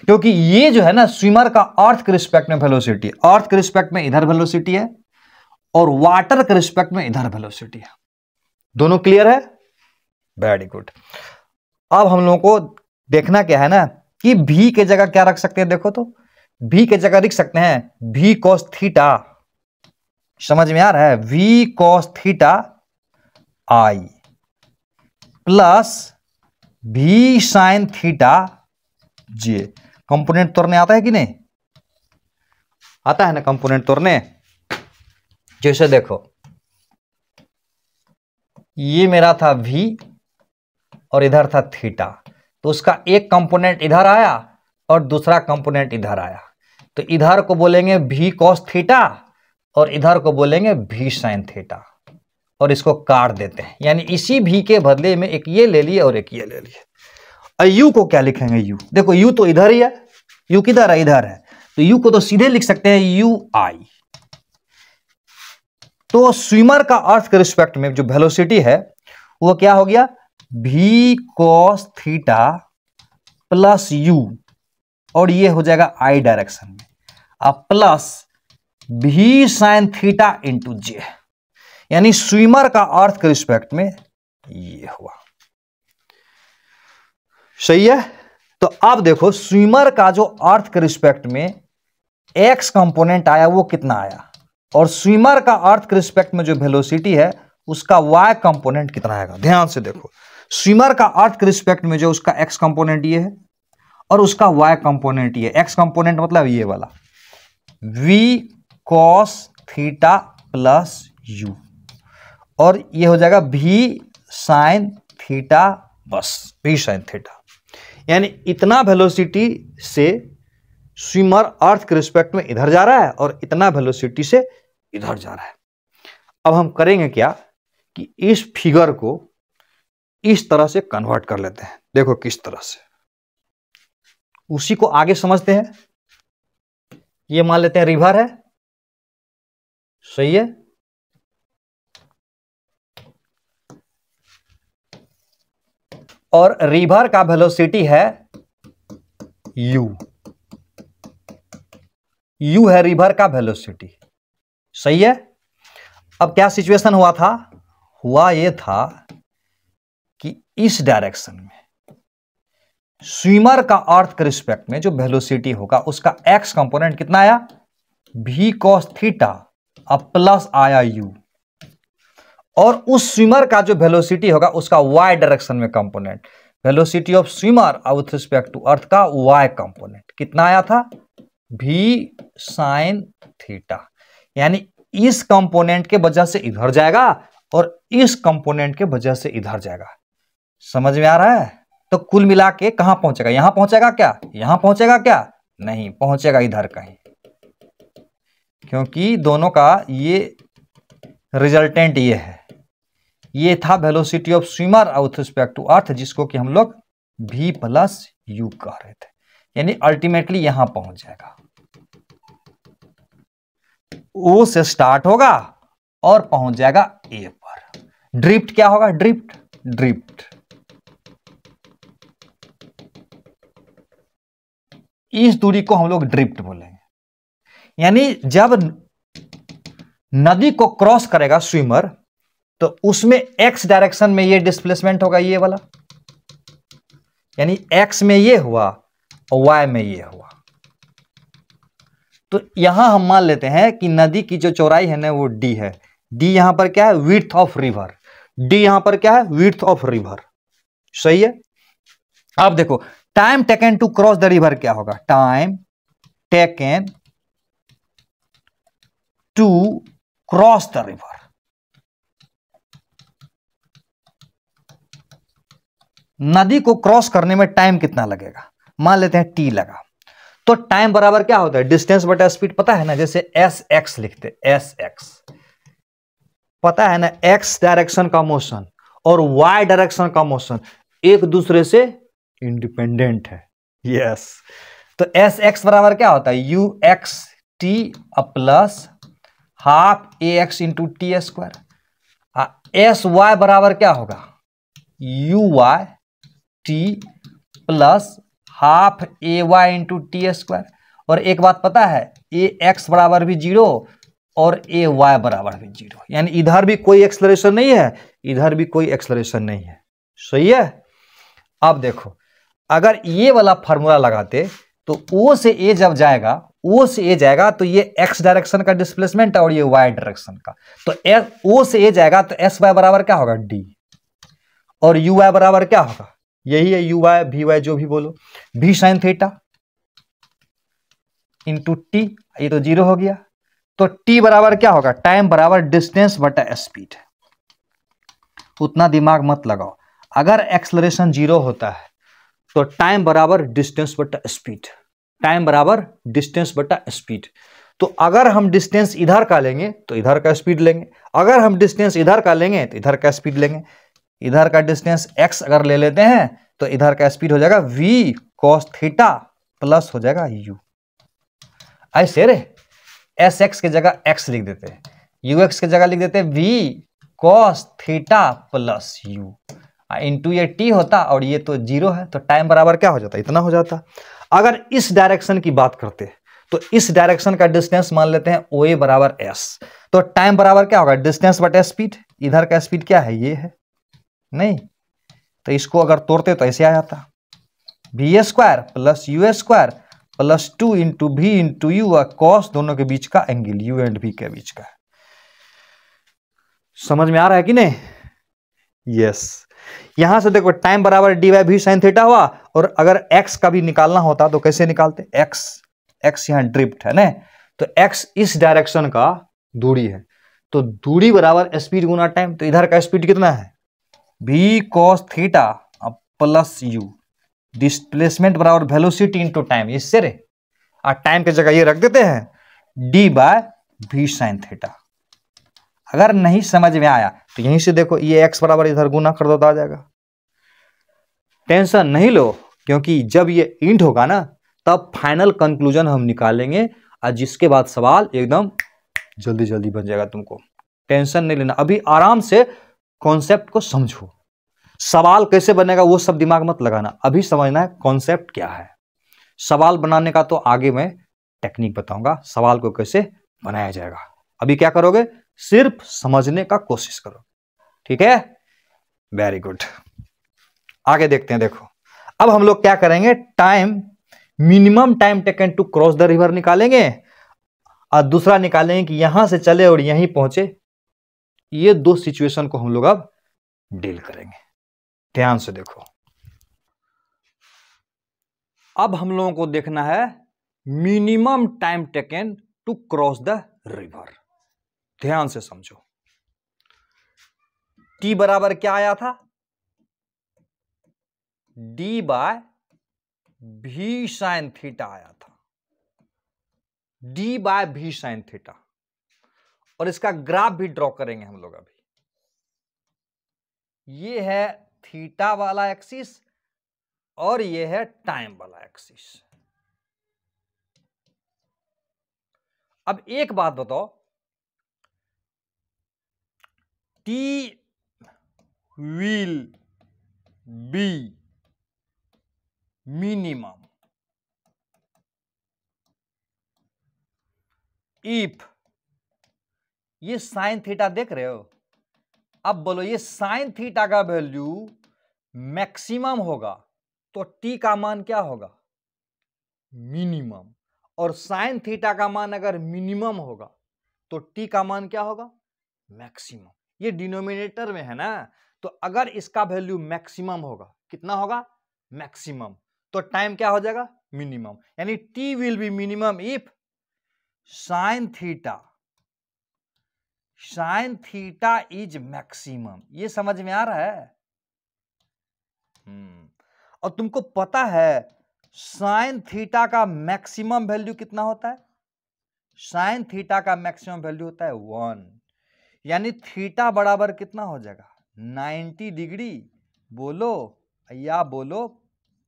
क्योंकि ये जो है ना स्विमर का अर्थ के रिस्पेक्ट में वेलोसिटी, अर्थ के रिस्पेक्ट में इधर वेलोसिटी है और वाटर के रिस्पेक्ट में इधर वेलोसिटी है। दोनों क्लियर है? Very good. अब हम लोगों को देखना क्या है ना कि v के जगह क्या रख सकते हैं, देखो तो v के जगह लिख सकते हैं v cos थीटा, समझ में आ रहा है, v cos theta i plus v sin theta j। Component तोड़ने आता है कि नहीं, आता है ना कंपोनेंट तोड़ने। जैसे देखो ये मेरा था v और इधर था थीटा, तो उसका एक कंपोनेंट इधर आया और दूसरा कंपोनेंट इधर आया, तो इधर को बोलेंगे v cos थीटा और इधर को बोलेंगे v sin थीटा, और इसको काट देते हैं। यानी इसी v के बदले में एक ये ले लिए और एक ये ले लिए। और u को क्या लिखेंगे, u देखो u तो इधर ही है, u किधर है, इधर है, तो u को तो सीधे लिख सकते हैं ui। तो स्विमर का अर्थ के रिस्पेक्ट में जो वेलोसिटी है वो क्या हो गया, v cos theta plus u, और ये हो जाएगा i डायरेक्शन में, अब plus v sin theta into j। यानी स्विमर का अर्थ के रिस्पेक्ट में ये हुआ। सही है? तो अब देखो स्विमर का जो अर्थ के रिस्पेक्ट में x कंपोनेंट आया वो कितना आया, और स्विमर का अर्थ के रिस्पेक्ट में जो वेलोसिटी है उसका y कंपोनेंट कितना आएगा। ध्यान से देखो, स्विमर का अर्थ के रिस्पेक्ट में जो उसका x कंपोनेंट ये है और उसका y कंपोनेंट ये, x कंपोनेंट मतलब ये वाला v cos theta plus u, और ये हो जाएगा v sin थीटा, बस v sin थीटा। यानी इतना वेलोसिटी से स्विमर अर्थ के रिस्पेक्ट में इधर जा रहा है और इतना वेलोसिटी से इधर जा रहा है। अब हम करेंगे क्या कि इस फिगर को इस तरह से कन्वर्ट कर लेते हैं। देखो किस तरह से, उसी को आगे समझते हैं। ये मान लेते हैं रिवर है, सही है। और रिवर का वेलोसिटी है u, u है रिवर का वेलोसिटी, सही है। अब क्या सिचुएशन हुआ था, हुआ ये था कि इस डायरेक्शन में स्विमर का अर्थ के रिस्पेक्ट में जो वेलोसिटी होगा उसका x कंपोनेंट कितना आया, v cos थीटा, अब प्लस आया u, और उस स्विमर का जो वेलोसिटी होगा उसका y डायरेक्शन में component, velocity of swimmer with respect to earth का y कंपोनेंट कितना आया था, v sin थीटा। यानी इस कंपोनेंट के वजह से इधर जाएगा और इस कंपोनेंट के वजह से इधर जाएगा। समझ में आ रहा है। तो कुल मिला के कहां पहुंचेगा, यहां पहुंचेगा क्या, यहां पहुंचेगा क्या, नहीं पहुंचेगा इधर कहीं, क्योंकि दोनों का ये रिजल्टेंट ये है। ये था velocity of swimmer with respect to earth, जिसको कि हम लोग v प्लस u कह रहे थे। यानी अल्टीमेटली यहां पहुंच जाएगा, O से स्टार्ट होगा और पहुंच जाएगा A पर। ड्रिफ्ट क्या होगा, ड्रिफ्ट इस दूरी को हम लोग ड्रिफ्ट बोलेंगे। यानी जब नदी को क्रॉस करेगा स्विमर तो उसमें x डायरेक्शन में ये डिस्प्लेसमेंट होगा, ये वाला, यानी x में ये हुआ और y में ये हुआ। तो यहां हम मान लेते हैं कि नदी की जो चौड़ाई है ना वो d है। d यहां पर क्या है, विड्थ ऑफ रिवर, d यहां पर क्या है, विड्थ ऑफ रिवर, सही है। अब देखो time taken to cross the river क्या होगा, time taken to cross the river, नदी को क्रॉस करने में टाइम कितना लगेगा, मान लेते हैं t लगा। तो टाइम बराबर क्या होता है, डिस्टेंस बटा स्पीड, पता है ना, जैसे एस एक्स लिखते, एस एक्स पता है ना, एक्स डायरेक्शन का मोशन और वाई डायरेक्शन का मोशन एक दूसरे से इंडिपेंडेंट है, यस। तो एस एक्स बराबर क्या होता है, U X T plus half A X into T square. S Y बराबर क्या होगा, U Y T plus half A Y into T square. और एक बात पता है, ए एक्स बराबर भी 0 और ए वाई बराबर भी 0, यानी इधर भी कोई एक्सलरेशन नहीं है, इधर भी कोई एक्सलरेशन नहीं है, सही है। अब देखो अगर ये वाला फॉर्मूला लगाते तो ओ से ए जब जाएगा, ओ से ए जाएगा तो ये एक्स डायरेक्शन का डिस्प्लेसमेंट है और ये वाई डायरेक्शन का, तो ओ से ए जाएगा तो एस वाई बराबर क्या होगा, डी, और यू वाई बराबर क्या होगा, यही है यू वाई वी वाई जो भी बोलो, भी साइन थीटा इंटू टी, ये तो 0 हो गया। तो टी बराबर क्या होगा, टाइम बराबर डिस्टेंस बटा स्पीड। उतना दिमाग मत लगाओ, अगर एक्सलरेशन 0 होता है तो टाइम बराबर डिस्टेंस बटा स्पीड, टाइम बराबर डिस्टेंस बटा स्पीड। तो अगर हम डिस्टेंस इधर का लेंगे तो इधर का स्पीड लेंगे, अगर हम डिस्टेंस इधर का लेंगे तो इधर का स्पीड लेंगे। इधर का डिस्टेंस x अगर ले लेते हैं तो इधर का स्पीड हो जाएगा v cos थीटा प्लस हो जाएगा u। ऐसे रे, एस एक्स की जगह x लिख देते हैं, यू एक्स की जगह लिख देते हैं v cos theta plus u, into ये t होता और ये तो 0 है, तो टाइम बराबर क्या हो जाता, इतना हो जाता। अगर इस डायरेक्शन की बात करते हैं तो इस डायरेक्शन का डिस्टेंस मान लेते हैं OA बराबर s, तो टाइम बराबर क्या होगा, डिस्टेंस बटे स्पीड। इधर का स्पीड क्या है, ये है, नहीं तो इसको अगर तोड़ते तो ऐसे आ जाता, V square plus you square plus 2 into भी इंटू यू, कॉस दोनों के बीच का एंगल, यू एंड भी के बीच का। समझ में आ रहा है कि नहीं। यस, यहां से देखो टाइम बराबर डी बाई भी साइन थीटा हुआ, और अगर एक्स का भी निकालना होता तो कैसे निकालते, एक्स यहां ड्रिफ्ट है ना, तो एक्स इस डायरेक्शन का दूरी है, तो दूरी बराबर स्पीड गुना टाइम, तो इधर का स्पीड कितना है v cos theta plus u, displacement बराबर वेलोसिटी इंटू टाइम, इससे रे टाइम की जगह ये रख देते हैं d by v sine theta. अगर नहीं समझ में आया तो यहीं से देखो, ये x बराबर इधर गुना कर दो तो आ जाएगा। टेंशन नहीं लो, क्योंकि जब ये इंट होगा ना तब फाइनल कंक्लूजन हम निकालेंगे, और जिसके बाद सवाल एकदम जल्दी जल्दी बन जाएगा। तुमको टेंशन नहीं लेना, अभी आराम से कॉन्सेप्ट को समझो, सवाल कैसे बनेगा वो सब दिमाग मत लगाना, अभी समझना है कॉन्सेप्ट क्या है। सवाल बनाने का तो आगे मैं टेक्निक बताऊंगा, सवाल को कैसे बनाया जाएगा। अभी क्या करोगे, सिर्फ समझने का कोशिश करो, ठीक है, वेरी गुड। आगे देखते हैं, देखो अब हम लोग क्या करेंगे, time minimum time taken to cross the river निकालेंगे, और दूसरा निकालेंगे कि यहां से चले और यहीं पहुंचे। ये दो सिचुएशन को हम लोग अब डील करेंगे, ध्यान से देखो। अब हम लोगों को देखना है minimum time taken to cross the river, ध्यान से समझो। टी बराबर क्या आया था, D by V sine theta आया था, D by V sine theta, और इसका ग्राफ भी ड्रॉ करेंगे हम लोग अभी। ये है थीटा वाला एक्सिस और ये है टाइम वाला एक्सिस। अब एक बात बताओ, T will be minimum if, ये साइन थीटा देख रहे हो, अब बोलो ये साइन थीटा का वैल्यू मैक्सिमम होगा तो टी का मान क्या होगा, मिनिमम, और साइन थीटा का मान अगर मिनिमम होगा तो टी का मान क्या होगा, मैक्सिमम। ये डिनोमिनेटर में है ना, तो अगर इसका वैल्यू मैक्सिमम होगा, कितना होगा, मैक्सिमम, तो टाइम क्या हो जाएगा, मिनिमम, यानी T will be minimum if sign theta is maximum. ये समझ में आ रहा है। और तुमको पता है साइन थीटा का मैक्सिमम वैल्यू कितना होता है, साइन थीटा का मैक्सिमम वैल्यू होता है 1, यानी थीटा बराबर कितना हो जाएगा, 90 डिग्री, बोलो या बोलो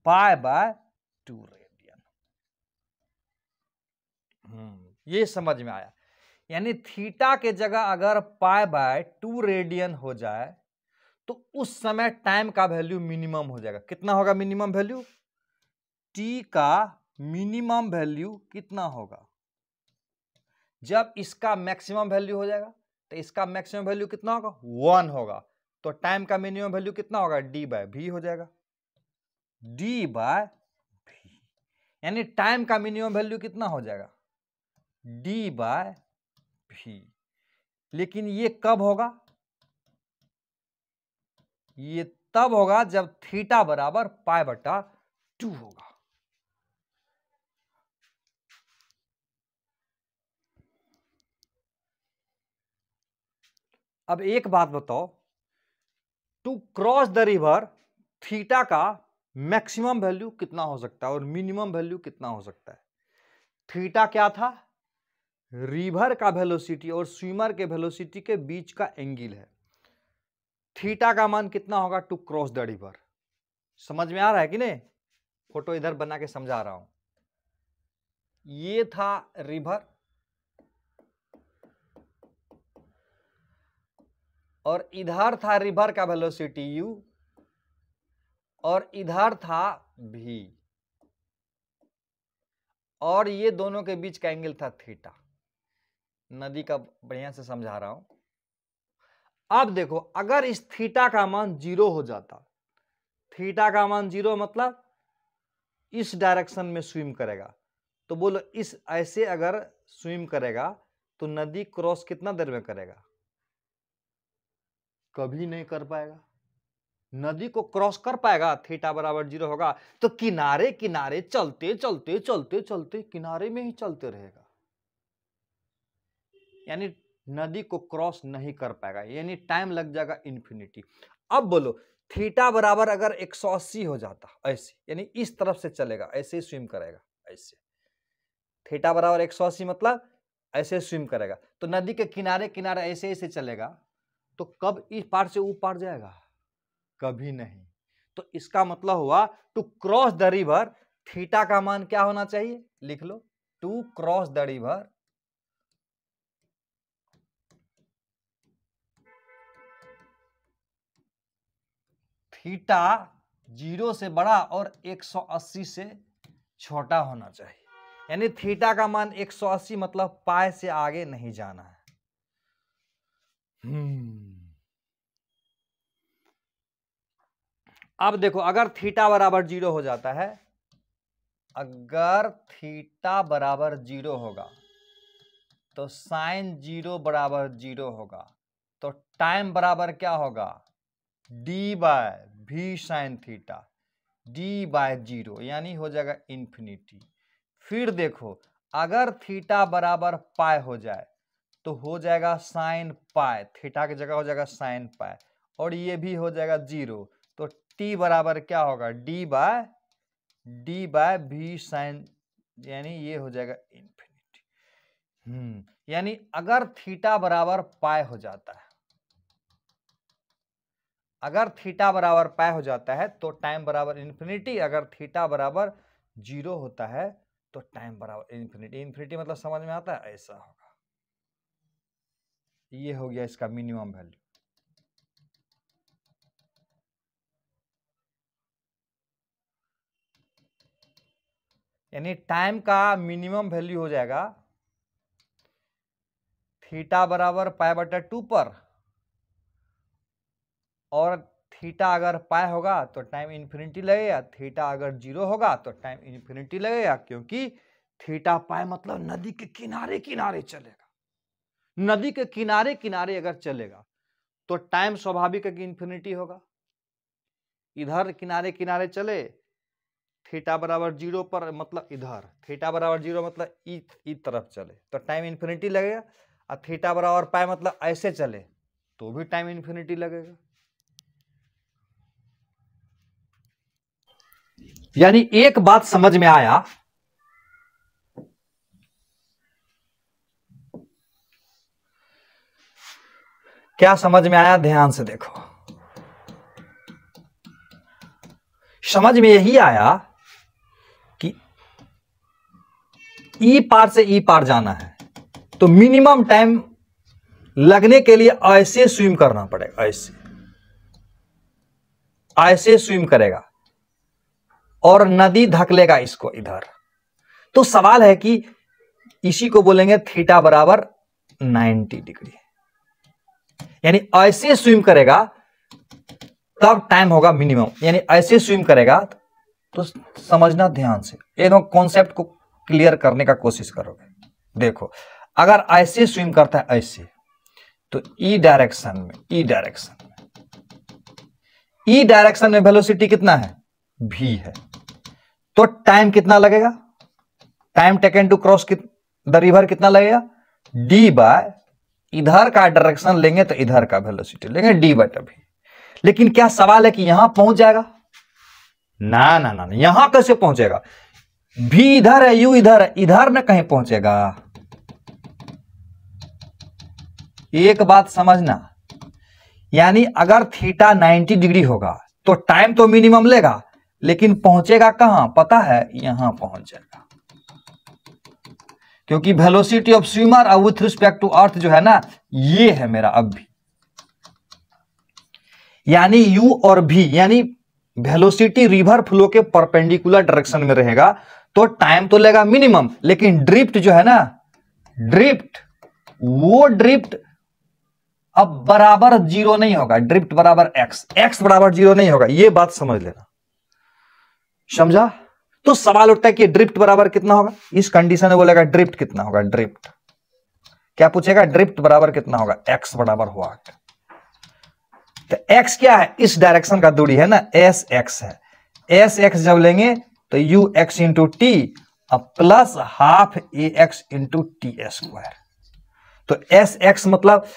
पाई बाय 2 रेडियन। ये समझ में आया, यानी थीटा के जगह अगर पाई बाय 2 रेडियन हो जाए तो उस समय टाइम का वैल्यू मिनिमम हो जाएगा। कितना होगा मिनिमम वैल्यू, टी का मिनिमम वैल्यू कितना होगा, जब इसका मैक्सिमम वैल्यू हो जाएगा तो इसका मैक्सिमम वैल्यू कितना होगा, 1 होगा, तो टाइम का मिनिमम वैल्यू कितना होगा, डी बाय भी हो जाएगा, डी बाय भी, यानी टाइम का मिनिमम वैल्यू कितना हो जाएगा, डी बाय भी। लेकिन ये कब होगा, ये तब होगा जब थीटा बराबर पाई बटा 2 होगा। अब एक बात बताओ, to cross the river theta का मैक्सिमम वैल्यू कितना हो सकता है और मिनिमम वैल्यू कितना हो सकता है। थीटा क्या था, रिवर का वेलोसिटी और स्विमर के वेलोसिटी के बीच का एंगल है। थीटा का मान कितना होगा टू क्रॉस द रिवर, समझ में आ रहा है कि नहीं, फोटो इधर बना के समझा रहा हूं। ये था रिवर और इधर था रिवर का वेलोसिटी u और इधर था v, और ये दोनों के बीच का एंगल था थीटा। नदी का बढ़िया से समझा रहा हूं। अब देखो, अगर इस थीटा का मान 0 हो जाता, थीटा का मान 0 मतलब इस डायरेक्शन में स्विम करेगा, तो बोलो इस ऐसे अगर स्विम करेगा तो नदी क्रॉस कितना देर में करेगा, कभी नहीं कर पाएगा। नदी को क्रॉस कर पाएगा, थीटा बराबर 0 होगा तो किनारे किनारे चलते चलते चलते चलते किनारे में ही चलते रहेगा, यानी नदी को क्रॉस नहीं कर पाएगा, यानी टाइम लग जाएगा इन्फिनिटी। अब बोलो थीटा बराबर अगर 180 हो जाता ऐसे, यानी इस तरफ से चलेगा, ऐसे ही स्विम करेगा, ऐसे थीटा बराबर 180 मतलब ऐसे स्विम करेगा, तो नदी के किनारे किनारे ऐसे ऐसे चलेगा, तो कब इस पार से ऊपर पार जाएगा? कभी नहीं। तो इसका मतलब हुआ to cross the river theta का मान क्या होना चाहिए? लिख लो, to cross the river theta 0 से बड़ा और 180 से छोटा होना चाहिए, यानी थीटा का मान 180 मतलब पाई से आगे नहीं जाना है। अब देखो अगर थीटा बराबर 0 हो जाता है, अगर थीटा बराबर 0 होगा तो साइन 0 बराबर 0 होगा, तो टाइम बराबर क्या होगा? D by V sine theta, D bye 0, यानी हो जाएगा इन्फिनिटी। फिर देखो अगर थीटा बराबर पाई हो जाए तो हो जाएगा साइन पाई, थीटा की जगह हो जाएगा साइन पाई, और ये भी हो जाएगा 0, तो टी बराबर क्या होगा? डी बाय भी साइन, यानी ये हो जाएगा इन्फिनिटी। यानी अगर थीटा बराबर पाई हो जाता है, अगर थीटा बराबर पाई हो जाता है तो टाइम बराबर इन्फिनिटी, अगर थीटा बराबर 0 होता है तो टाइम बराबर इन्फिनिटी। इन्फिनिटी मतलब समझ में आता है? ऐसा होगा। ये हो गया इसका मिनिमम वैल्यू। यानी टाइम का मिनिमम वैल्यू हो जाएगा थीटा बराबर पाई बटा 2 पर, और थीटा अगर पाई होगा तो टाइम इन्फिनिटी लगेगा, थीटा अगर 0 होगा तो टाइम इन्फिनिटी लगेगा, क्योंकि थीटा पाई मतलब नदी के किनारे किनारे चलेगा। नदी के किनारे किनारे अगर चलेगा तो टाइम स्वाभाविक है कि इन्फिनिटी होगा। इधर किनारे किनारे चले थीटा बराबर 0 पर, मतलब इधर थीटा बराबर 0 मतलब ई तरफ चले तो टाइम इन्फिनिटी लगेगा, और थीटा बराबर पाई मतलब ऐसे चले तो भी टाइम इन्फिनिटी लगेगा। यानी एक बात समझ में आया, क्या समझ में आया? ध्यान से देखो, समझ में यही आया कि ई पार से ई पार जाना है तो मिनिमम टाइम लगने के लिए ऐसे स्विम करना पड़ेगा, ऐसे स्विम करेगा और नदी धकेलेगा इसको इधर। तो सवाल है कि इसी को बोलेंगे थीटा बराबर 90 डिग्री, यानी ऐसे स्विम करेगा तब टाइम होगा मिनिमम, यानी ऐसे स्विम करेगा। तो समझना ध्यान से, एकदम कॉन्सेप्ट को क्लियर करने का कोशिश करोगे। देखो अगर ऐसे स्विम करता है ऐसे, तो ई डायरेक्शन में वेलोसिटी कितना है? v है, तो टाइम कितना लगेगा? Time taken to cross the river कितना लगेगा? d बाय, इधर का डायरेक्शन लेंगे तो इधर का वेलोसिटी लेंगे d बाय v। लेकिन क्या सवाल है कि यहां पहुंच जाएगा? ना ना ना, यहां कैसे पहुंचेगा? v इधर है, u इधर है, इधर न कहीं पहुंचेगा। एक बात समझना, यानी अगर थीटा 90 डिग्री होगा तो टाइम तो मिनिमम लेगा, लेकिन पहुंचेगा कहां पता है? यहां पहुंच जाएगा, क्योंकि velocity of swimmer with respect to earth जो है ना, ये है मेरा अब भी, यानी u और v, यानी वेलोसिटी रिवर फ्लो के परपेंडिकुलर डायरेक्शन में रहेगा तो टाइम तो लेगा मिनिमम, लेकिन ड्रिफ्ट जो है ना, वो ड्रिफ्ट अब बराबर 0 नहीं होगा। ड्रिफ्ट बराबर x बराबर 0 नहीं होगा, यह बात समझ लेना। समझा? तो सवाल उठता है कि ड्रिफ्ट बराबर कितना होगा? इस कंडीशन में बोलेगा ड्रिफ्ट कितना होगा? ड्रिफ्ट क्या पूछेगा? ड्रिफ्ट बराबर कितना होगा? x बराबर हुआ तो x क्या है, इस डायरेक्शन का दूरी है ना, एस एक्स है। एस एक्स जब लेंगे तो you x into T plus half A X into T square. तो एस एक्स मतलब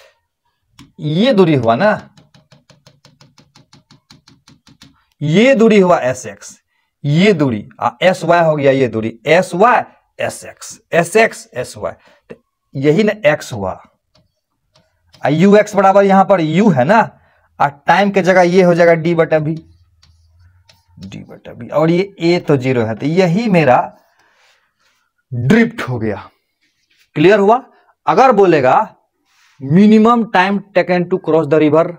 ये दूरी हुआ ना, ये दूरी हुआ एस एक्स, ये दूरी एस वाई हो गया, ये दूरी S Y S X, S X S Y, यही ना एक्स हुआ। यू एक्स बराबर यहां पर यू है ना, और टाइम के जगह ये हो जाएगा डी बटा बी, डी बटा बी, और ये ए तो जीरो है, तो यही मेरा ड्रिफ्ट हो गया। क्लियर हुआ। अगर बोलेगा minimum time taken to cross the river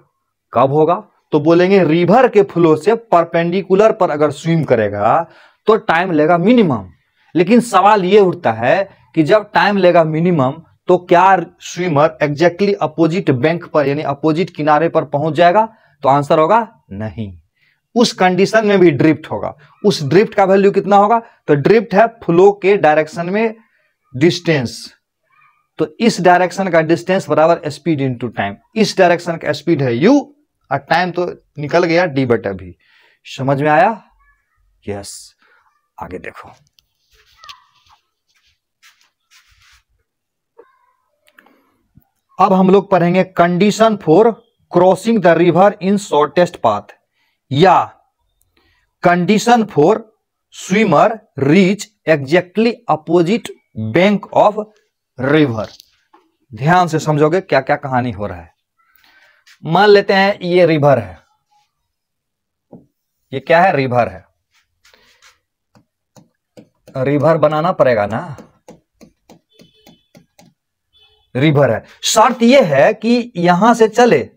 कब होगा, तो बोलेंगे रिवर के फ्लो से परपेंडिकुलर पर अगर स्विम करेगा तो टाइम लेगा मिनिमम। लेकिन सवाल यह उठता है कि जब टाइम लेगा मिनिमम तो क्या स्विमर एग्जैक्टली अपोजिट बैंक पर यानी अपोजिट किनारे पर पहुंच जाएगा, तो आंसर होगा नहीं। उस कंडीशन में भी ड्रिफ्ट होगा। उस ड्रिफ्ट का वैल्यू कितना होगा, तो ड्रिफ्ट है फ्लो के डायरेक्शन में डिस्टेंस, तो इस डायरेक्शन का डिस्टेंस बराबर स्पीड इनटू टाइम। इस डायरेक्शन का स्पीड है u और टाइम तो निकल गया डी बटा भी। समझ में आया? यस। आगे देखो, अब हम लोग पढ़ेंगे condition for crossing the river in shortest path, या condition for swimmer reach exactly opposite bank of river. ध्यान से समझोगे क्या क्या कहानी हो रहा है। मान लेते हैं ये रिवर है, ये क्या है, रिवर है। रिवर बनाना पड़ेगा ना, रिवर है। शर्त यह है कि यहां से चले,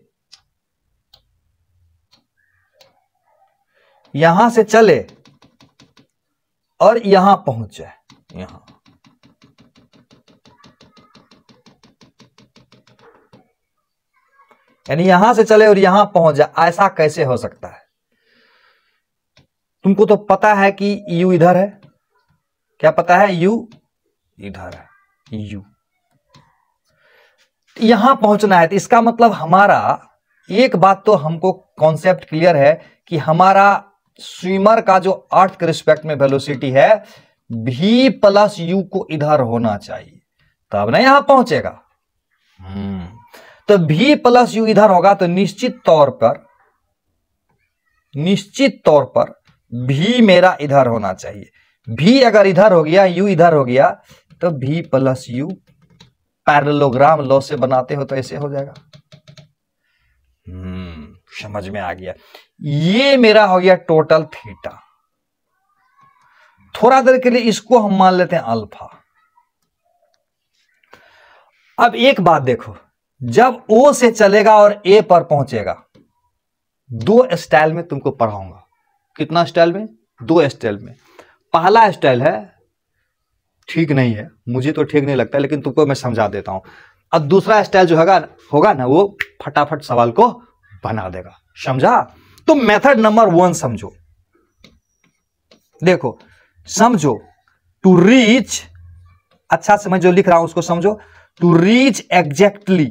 यहां से चले और यहां पहुंच जाए, यहां यानी यहां से चले और यहां पहुंच जाए। ऐसा कैसे हो सकता है? तुमको तो पता है कि u इधर है, क्या पता है, u इधर है, u यहां पहुंचना है। तो इसका मतलब हमारा एक बात तो हमको कॉन्सेप्ट क्लियर है कि हमारा स्विमर का जो अर्थ के रिस्पेक्ट में वेलोसिटी है v प्लस यू को इधर होना चाहिए, तब ना यहां पहुंचेगा। तो v प्लस यू इधर होगा तो निश्चित तौर पर v मेरा इधर होना चाहिए। v अगर इधर हो गया, u इधर हो गया, तो v plus you parallelogram law से बनाते हो तो ऐसे हो जाएगा। समझ में आ गया। ये मेरा हो गया टोटल थीटा। थोड़ा देर के लिए इसको हम मान लेते हैं अल्फा। अब एक बात देखो, जब O से चलेगा और A पर पहुंचेगा, दो स्टाइल में तुमको पढ़ाऊंगा। कितना स्टाइल में? दो स्टाइल में। पहला स्टाइल है, ठीक नहीं है, मुझे तो ठीक नहीं लगता, लेकिन तुमको मैं समझा देता हूं। अब दूसरा स्टाइल जो होगा ना, वो फटाफट सवाल को बना देगा। समझा? तो मेथड नंबर 1 समझो। देखो समझो, टू रीच, अच्छा से मैं जो लिख रहा हूं उसको समझो। To reach exactly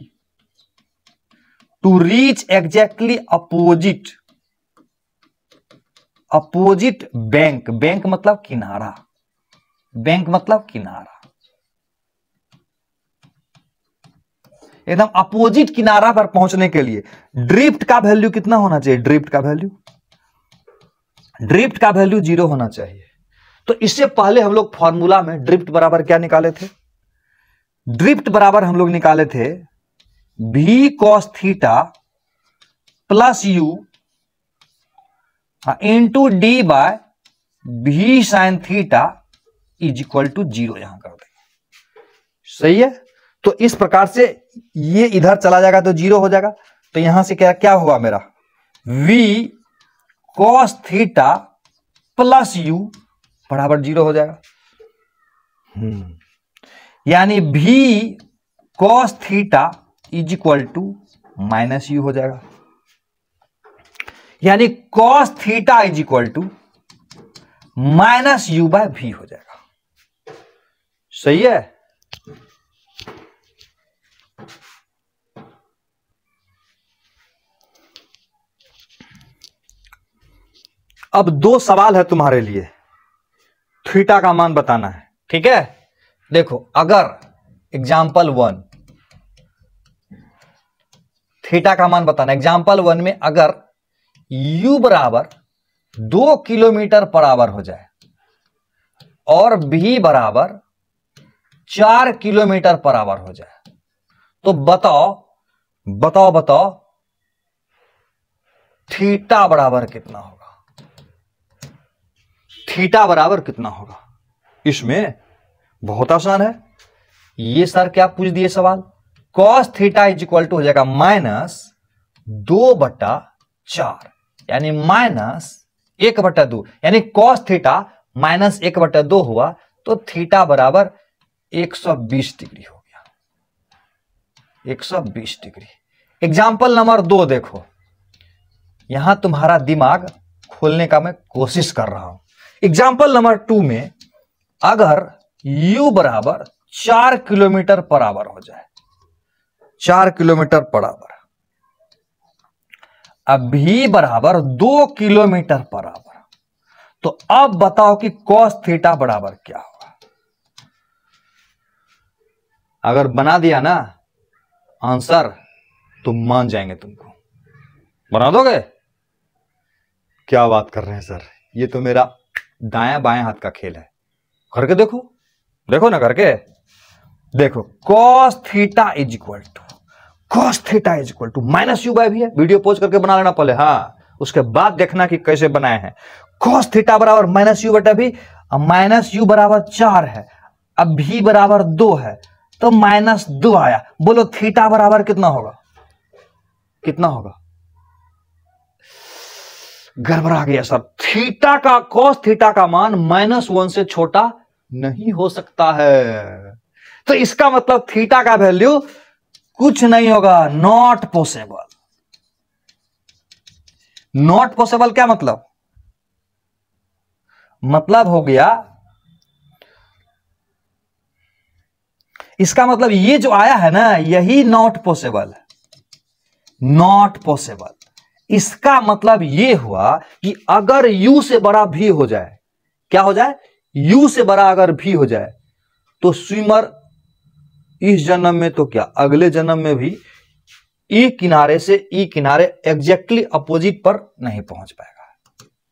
opposite bank. Bank मतलब किनारा, बैंक मतलब किनारा, एकदम अपोजिट किनारा पर पहुंचने के लिए ड्रिफ्ट का वैल्यू कितना होना चाहिए? ड्रिफ्ट का वैल्यू 0 होना चाहिए। तो इससे पहले हम लोग फॉर्मूला में ड्रिफ्ट बराबर क्या निकाले थे? ड्रिफ्ट बराबर हम लोग निकाले थे v cos theta plus u into D by v sine theta is equal to 0 यहां कर देंगे। सही है? तो इस प्रकार से ये इधर चला जाएगा तो 0 हो जाएगा। तो यहां से क्या हुआ मेरा, v cos theta plus u बराबर 0 हो जाएगा। यानी v cos theta is equal to minus u हो जाएगा। यानी cos theta is equal to minus u by v हो जाएगा। सही है? अब दो सवाल है तुम्हारे लिए, थीटा का मान बताना है, ठीक है। देखो, अगर एग्जाम्पल 1 थीटा का मान बताना, एग्जाम्पल 1 में अगर u बराबर 2 किलोमीटर पर आवर हो जाए और v बराबर 4 किलोमीटर पर आवर हो जाए, तो बताओ थीटा बराबर कितना होगा? थीटा बराबर कितना होगा? इसमें बहुत आसान है, ये सर क्या पूछ दिए सवाल, cos theta is equal to हो जाएगा -2/4, यानी -1/2, यानी कॉस थीटा -1/2 हुआ, तो थीटा बराबर 120 डिग्री हो गया, 120 डिग्री। एग्जाम्पल नंबर 2 देखो, यहां तुम्हारा दिमाग खोलने का मैं कोशिश कर रहा हूं। एग्जाम्पल नंबर 2 में अगर u बराबर 4 किलोमीटर पर आवर हो जाए, 4 किलोमीटर पर आवर, अब v बराबर 2 किलोमीटर पर आवर, तो अब बताओ कि cos थीटा बराबर क्या होगा? अगर बना दिया ना आंसर तो मान जाएंगे तुमको। बना दोगे? क्या बात कर रहे हैं सर, ये तो मेरा दायां बाएं हाथ का खेल है। करके देखो, देखो ना करके देखो, cos theta is equal to -u/v है। वीडियो पॉज करके बना लेना पहले, हाँ, उसके बाद देखना कि कैसे बनाए हैं। cos थीटा बराबर -u/v, -u बराबर 4 है, अब v बराबर 2 है, तो -2 आया। बोलो थीटा बराबर कितना होगा? कितना होगा? गड़बड़ा गया सर, थीटा का cos थीटा का मान -1 से छोटा नहीं हो सकता है, तो इसका मतलब थीटा का वैल्यू कुछ नहीं होगा, नॉट पॉसिबल। नॉट पॉसिबल क्या मतलब? मतलब हो गया, इसका मतलब ये जो आया है ना, यही नॉट पॉसिबल है, नॉट पॉसिबल। इसका मतलब ये हुआ कि अगर u से बड़ा v हो जाए, क्या हो जाए? u से बड़ा अगर v हो जाए, तो स्विमर इस जन्म में तो क्या अगले जन्म में भी ई किनारे से ई किनारे एग्जैक्टली अपोजिट पर नहीं पहुंच पाएगा।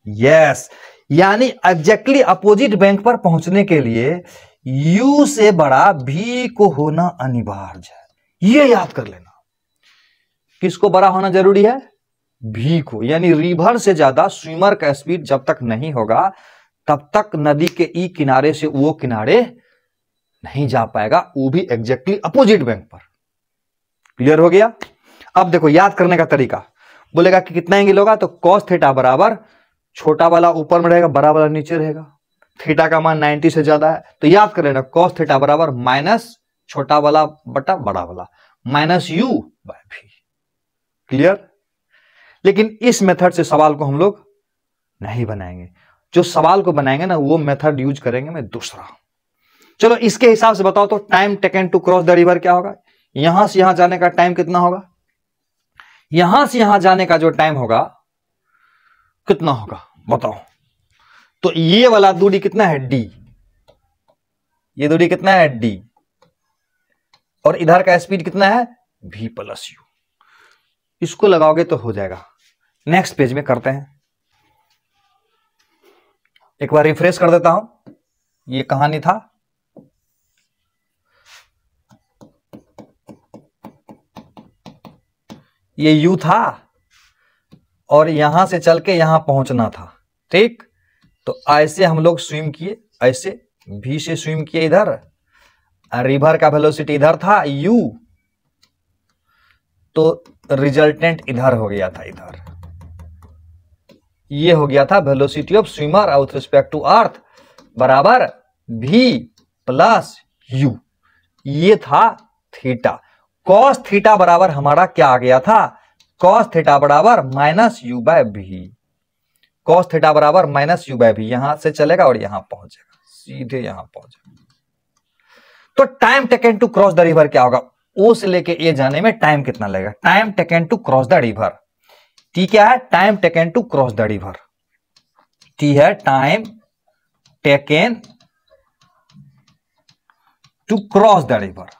यस, यानी एग्जैक्टली अपोजिट बैंक पर पहुंचने के लिए u से बड़ा v को होना अनिवार्य है, ये याद कर लेना। किसको बड़ा होना जरूरी है? v को, यानी रिवर से ज्यादा स्विमर का स्पीड जब तक नहीं होगा तब तक नदी के ई किनारे से वो किनारे नहीं जा पाएगा, वो भी एग्जैक्टली अपोजिट बैंक पर। क्लियर हो गया? अब देखो याद करने का तरीका, बोलेगा कि कितना एंगल होगा, तो cos थीटा बराबर छोटा वाला ऊपर में रहेगा, बड़ा वाला नीचे रहेगा। थीटा का मान 90 से ज्यादा है, तो याद कर लेना cos थीटा बराबर माइनस छोटा वाला बटा बड़ा वाला -u/v। क्लियर? लेकिन इस मेथड से सवाल को हम लोग नहीं बनाएंगे, जो सवाल को बनाएंगे ना वो मेथड यूज करेंगे मैं दूसरा। चलो इसके हिसाब से बताओ तो time taken to cross the river क्या होगा? यहां से यहां जाने का टाइम कितना होगा? यहां से यहां जाने का जो टाइम होगा कितना होगा बताओ? तो ये वाला दूरी कितना है? d, ये दूरी कितना है? d, और इधर का स्पीड कितना है? v + u। इसको लगाओगे तो हो जाएगा। नेक्स्ट पेज में करते हैं, एक बार रिफ्रेश कर देता हूं। ये कहानी था, ये u था और यहां से चल के यहां पहुंचना था, ठीक? तो ऐसे हम लोग स्विम किए, ऐसे v से स्विम किए इधर, रिवर का वेलोसिटी इधर था u, तो रिजल्टेंट इधर हो गया था, इधर ये हो गया था velocity of swimmer with respect to earth बराबर v + u। ये था थीटा। cos थीटा बराबर हमारा क्या आ गया था? cos थीटा बराबर -u/v। cos थीटा बराबर -u/v, यहां से चलेगा और यहां पहुंचेगा, सीधे यहां पहुंचेगा। तो time taken to cross the river क्या होगा? ओ से लेके ए जाने में टाइम कितना लगेगा? Time taken to cross the river, T क्या है? Time taken to cross the river. T है time taken to cross the river.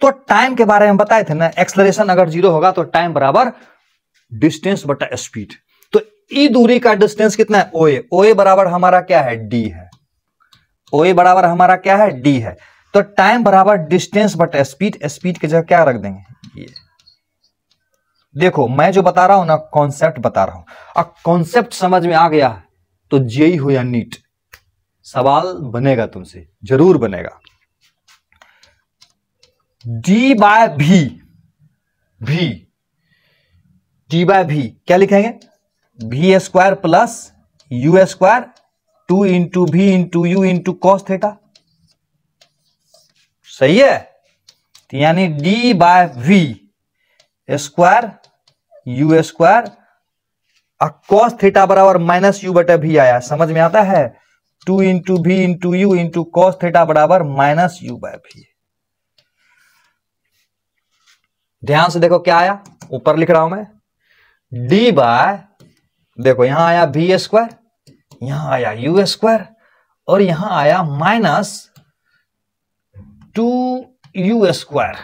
तो टाइम के बारे में बताए थे ना, एक्सलरेशन अगर 0 होगा तो टाइम बराबर डिस्टेंस बटा स्पीड। तो ई दूरी का डिस्टेंस कितना है? ओए। ओए बराबर हमारा क्या है? डी है। ओए बराबर हमारा क्या है? डी है। तो टाइम बराबर डिस्टेंस बटा स्पीड। स्पीड की जगह क्या रख देंगे? ये देखो, मैं जो बता रहा हूं ना, कॉन्सेप्ट बता रहा हूं। अब कॉन्सेप्ट समझ में आ गया है तो जेई हो या नीट, सवाल बनेगा तुमसे, जरूर बनेगा। D by v, d by v क्या लिखेंगे? V square plus you square 2 into भी into u into cos theta. सही है? तो यानी d by we square u square cos theta बराबर माइनस यू बटे भी आया, समझ में आता है? 2 इंटू भी into u into cos theta बराबर माइनस यू बाय भी। ध्यान से देखो क्या आया, ऊपर लिख रहा हूं मैं, डी बाय, देखो यहां आया भी स्क्वायर, यहां आया यू स्क्वायर और यहां आया माइनस 2u स्क्वायर,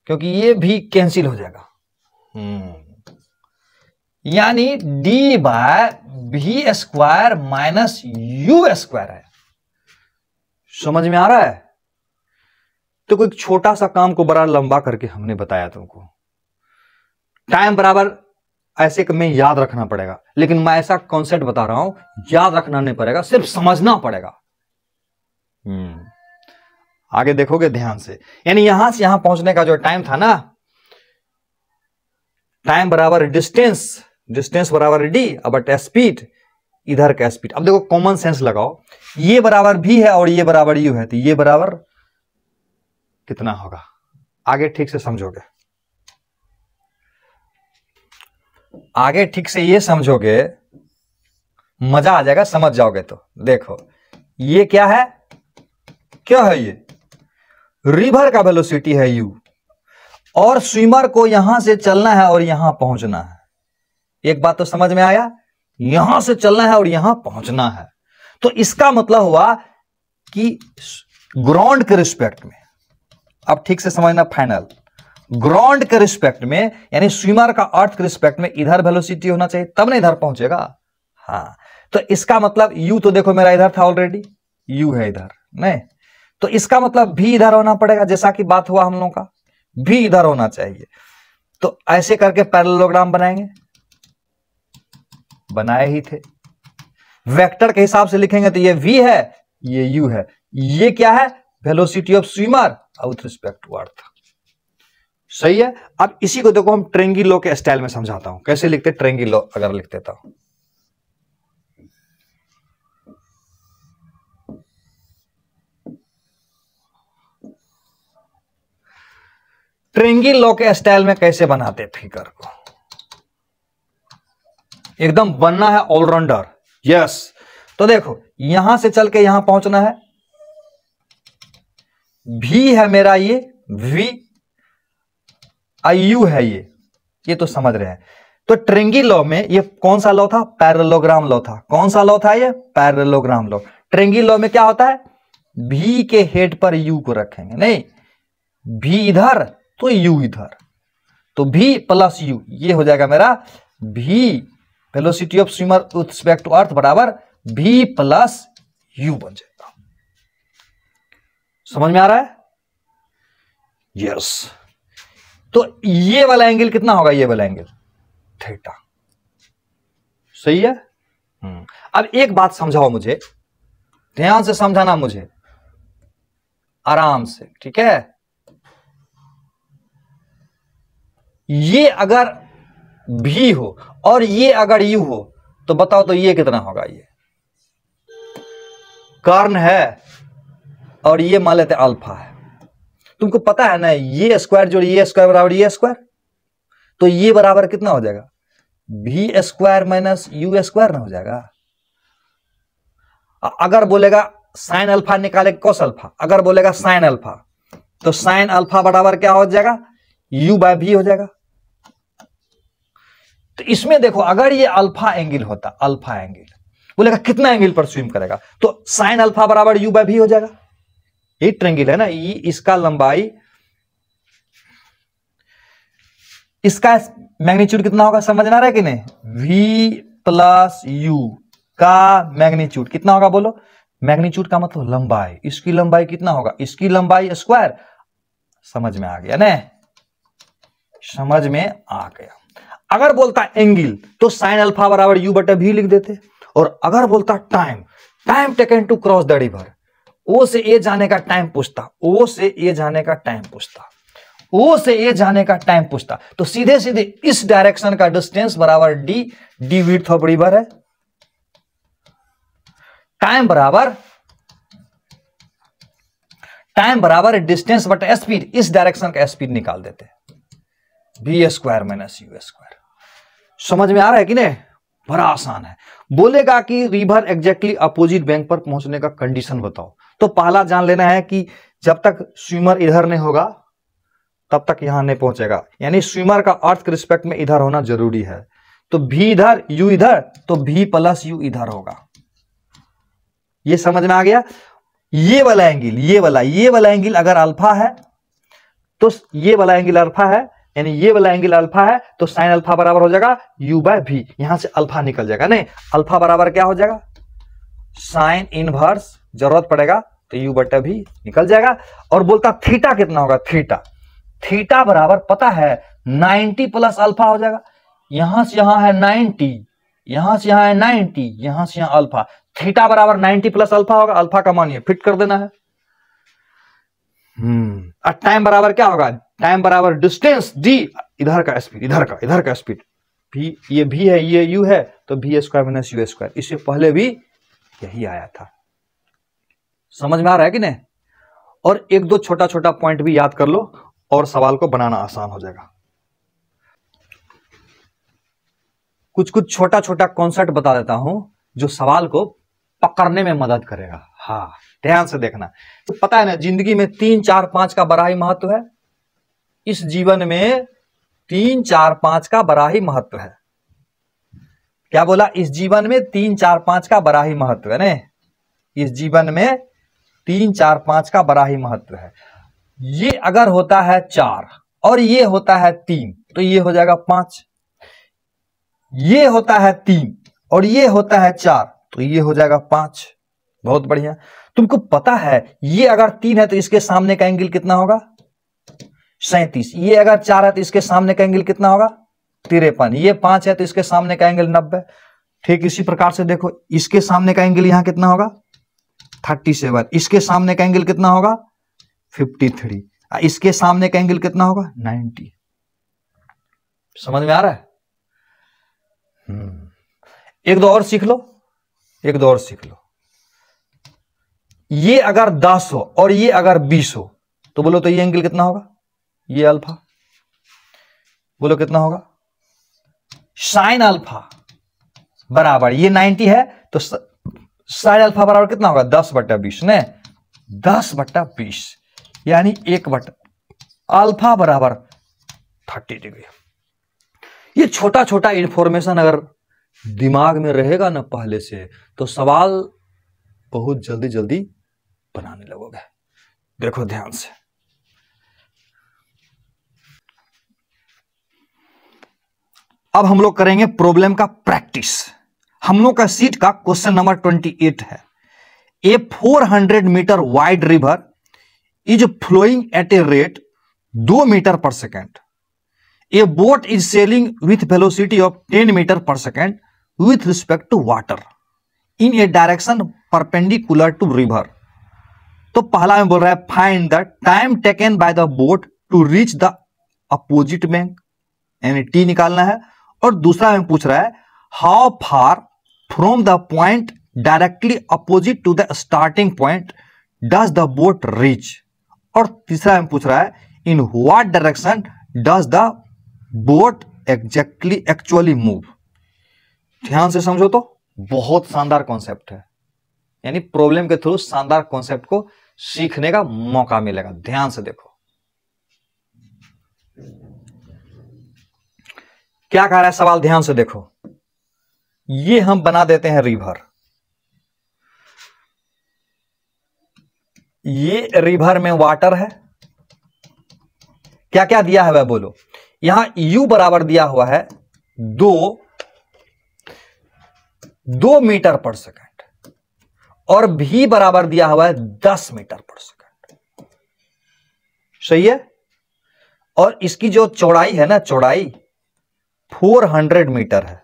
क्योंकि ये भी कैंसिल हो जाएगा। यानी डी बाय भी स्क्वायर माइनस यू स्क्वायर है। समझ में आ रहा है? तो कोई छोटा सा काम को बड़ा लंबा करके हमने बताया तुमको। टाइम बराबर ऐसे में याद रखना पड़ेगा, लेकिन मैं ऐसा कॉन्सेप्ट बता रहा हूं, याद रखना नहीं पड़ेगा, सिर्फ समझना पड़ेगा। आगे देखोगे ध्यान से। यानी यहां से यहां पहुंचने का जो टाइम था ना, टाइम बराबर डिस्टेंस, डिस्टेंस बराबर डी बट स्पीड इधर का स्पीड। अब देखो कॉमन सेंस लगाओ, ये बराबर भी है और ये बराबर यू है, तो ये बराबर कितना होगा? आगे ठीक से समझोगे, आगे ठीक से ये समझोगे, मजा आ जाएगा, समझ जाओगे। तो देखो ये क्या है, क्या है? ये रिवर का वेलोसिटी है u, और स्विमर को यहां से चलना है और यहां पहुंचना है। एक बात तो समझ में आया, यहां से चलना है और यहां पहुंचना है। तो इसका मतलब हुआ कि ग्राउंड के रिस्पेक्ट में, अब ठीक से समझना फाइनल, ग्राउंड के रिस्पेक्ट में, यानी स्विमर का अर्थ के रिस्पेक्ट में इधर वेलोसिटी होना चाहिए, तब ना इधर पहुंचेगा। हाँ, तो इसका मतलब u तो देखो मेरा इधर था ऑलरेडी, u है इधर नहीं, तो इसका मतलब भी इधर होना पड़ेगा, जैसा कि बात हुआ हम लोगों का, भी इधर होना चाहिए। तो ऐसे करके पैरेललोग्राम बनाएंगे, बनाए ही थे। वेक्टर के हिसाब से लिखेंगे तो ये v है, ये u है, ये क्या है? Velocity of swimmer with respect to earth. सही है? अब इसी को देखो हम ट्रेंगी लॉ के स्टाइल में समझाता हूं, कैसे लिखते ट्रेंगी लॉ अगर लिख देता हूं। ट्रेंगी लॉ के स्टाइल में कैसे बनाते फिगर को, एकदम बनना है ऑलराउंडर। यस, तो देखो यहां से चल के यहां पहुंचना है, भी है मेरा ये v, यू है ये तो समझ रहे हैं। तो ट्रेंगी लॉ में ये कौन सा लॉ था? पैरेललोग्राम लॉ था। कौन सा लॉ था ये? Parallelogram law. ट्रेंगी लॉ में क्या होता है? भी के हेड पर यू को रखेंगे, नहीं भी इधर तो यू इधर, तो भी प्लस यू, ये हो जाएगा मेरा भी velocity of swimmer with respect to earth बराबर भी प्लस यू बन जाएगा। समझ में आ रहा है? यस। तो ये वाला एंगल कितना होगा? ये वाला एंगल थीटा। सही है? अब एक बात समझाओ मुझे, ध्यान से समझाना मुझे, आराम से, ठीक है? ये अगर भी हो और ये अगर यू हो तो बताओ तो ये कितना होगा? ये कर्ण है और ये मान लेते अल्फा है। तुमको पता है ना, ये स्क्वायर जोड़ ये स्क्वायर बराबर ये स्क्वायर, तो ये बराबर कितना हो जाएगा? भी स्क्वायर माइनस यू स्क्वायर ना हो जाएगा। अगर बोलेगा साइन अल्फा निकाले कोस अल्फा, अगर बोलेगा साइन अल्फा, तो साइन अल्फा बराबर क्या हो जाएगा? यू बाय भी हो जाएगा। तो इसमें देखो अगर ये अल्फा एंगल होता, अल्फा एंगल, बोलेगा कितना एंगल पर स्विम करेगा, तो साइन अल्फा बराबर यू बाय भी हो जाएगा। ये ट्रायंगल है ना, ये इसका लंबाई, इसका मैग्नीट्यूड कितना होगा, समझ में आ रहा है कि नहीं, v प्लस यू का मैग्नीट्यूड कितना होगा, बोलो। मैग्नीट्यूड का मतलब लंबाई, इसकी लंबाई कितना होगा, इसकी लंबाई स्क्वायर। समझ में आ गया ना, समझ में आ गया। अगर बोलता एंगल तो साइन अल्फा बराबर यू बटे भी लिख देते, और अगर बोलता time, time taken to cross the river, O से ए जाने का टाइम पूछता, ओ से ए जाने का टाइम पूछता, ओ से ए जाने का टाइम पूछता, तो सीधे सीधे इस डायरेक्शन का डिस्टेंस बराबर D, D width of river है, टाइम बराबर डिस्टेंस बटे स्पीड, इस डायरेक्शन का स्पीड निकाल देते, V square minus U square. समझ में आ रहा है कि नहीं, बड़ा आसान है। बोलेगा कि रिवर एग्जैक्टली अपोजिट बैंक पर पहुंचने का कंडीशन बताओ, तो पहला जान लेना है कि जब तक स्विमर इधर नहीं होगा तब तक यहां नहीं पहुंचेगा, यानी स्विमर का अर्थ के रिस्पेक्ट में इधर होना जरूरी है। तो भी इधर, यू इधर, तो भी प्लस यू इधर होगा। ये समझ में आ गया। ये वाला एंगल, ये वाला एंगल अगर अल्फा है तो ये वाला एंगल अल्फा है, यानी ये वाला एंगल अल्फा है, तो साइन अल्फा बराबर हो जाएगा यू बाय भी, यहां से अल्फा निकल जाएगा, नहीं अल्फा बराबर क्या हो जाएगा, साइन इनवर्स, जरूरत पड़ेगा तो यू बटा भी निकल जाएगा। और बोलता थीटा कितना होगा, थीटा बराबर पता है 90 प्लस अल्फा हो जाएगा, यहां से यहां है 90, यहां से यहां है 90, यहां से यहां अल्फा, थीटा बराबर 90 प्लस अल्फा होगा, अल्फा का मान फिट कर देना है। और टाइम बराबर क्या होगा, टाइम बराबर डिस्टेंस डी, इधर का स्पीड, इधर का स्पीड, भी ये भी है, ये यू है, तो भी स्क्वायर माइनस यू स्क्वायर, इससे पहले भी यही आया था। समझ में आ रहा है कि नहीं। और एक दो छोटा छोटा पॉइंट भी याद कर लो और सवाल को बनाना आसान हो जाएगा। कुछ छोटा छोटा कॉन्सेप्ट बता देता हूं जो सवाल को पकड़ने में मदद करेगा। हाँ, ध्यान से देखना। तो पता है ना, जिंदगी में 3, 4, 5 का बड़ा ही महत्व है। इस जीवन में 3, 4, 5 का बड़ा ही महत्व है। क्या बोला, इस जीवन में 3, 4, 5 का बड़ा ही महत्व है ना, इस जीवन में 3, 4, 5 का बड़ा ही महत्व है। ये अगर होता है 4 और ये होता है 3 तो ये हो जाएगा 5, ये होता है 3 और ये होता है 4 तो ये हो जाएगा 5। बहुत बढ़िया। तुमको पता है ये अगर 3 है तो इसके सामने का एंगल कितना होगा, 37। ये अगर 4 है तो इसके सामने का एंगल कितना होगा, 53। ये 5 है तो इसके सामने का एंगल 90। ठीक इसी प्रकार से देखो, इसके सामने का एंगल यहां कितना होगा, 37। इसके सामने का एंगल कितना होगा, 53। इसके सामने का एंगल कितना होगा, 90। समझ में आ रहा है। एक दो और सीख लो, ये अगर 10 हो और ये अगर 20 हो तो बोलो तो ये एंगल कितना होगा, ये अल्फा, बोलो कितना होगा, साइन अल्फा बराबर, ये 90 है तो साइन अल्फा बराबर कितना होगा, 10/20 ने, 10/20 यानी 1/, अल्फा बराबर 30 डिग्री। ये छोटा छोटा इंफॉर्मेशन अगर दिमाग में रहेगा ना पहले से, तो सवाल बहुत जल्दी जल्दी बनाने लगोगे। देखो ध्यान से, अब हम लोग करेंगे प्रॉब्लम का प्रैक्टिस। हम लोग का सीट का क्वेश्चन नंबर 28 है। A 400 metre wide river is flowing at a rate 2 metre per second. A boat is sailing with velocity of 10 meter per second with respect to water in a direction perpendicular to river. तो पहला में बोल रहा है find the time taken by the boat to reach the opposite bank, यानी T निकालना है। और दूसरा में पूछ रहा है how far from the point directly opposite to the starting point does the boat reach. और तीसरा में पूछ रहा है in what direction does the boat actually move. ध्यान से समझो, तो बहुत शानदार कॉन्सेप्ट है, यानी प्रॉब्लम के थ्रू शानदार कॉन्सेप्ट को सीखने का मौका मिलेगा। ध्यान से देखो क्या कह रहा है सवाल, ध्यान से देखो। ये हम बना देते हैं रिवर, ये रिवर में वाटर है। क्या क्या दिया है वह बोलो। यहां u बराबर दिया हुआ है 2 मीटर पर सेकंड और v बराबर दिया हुआ है 10 मीटर पर सेकंड। सही है। और इसकी जो चौड़ाई है ना, चौड़ाई 400 मीटर है।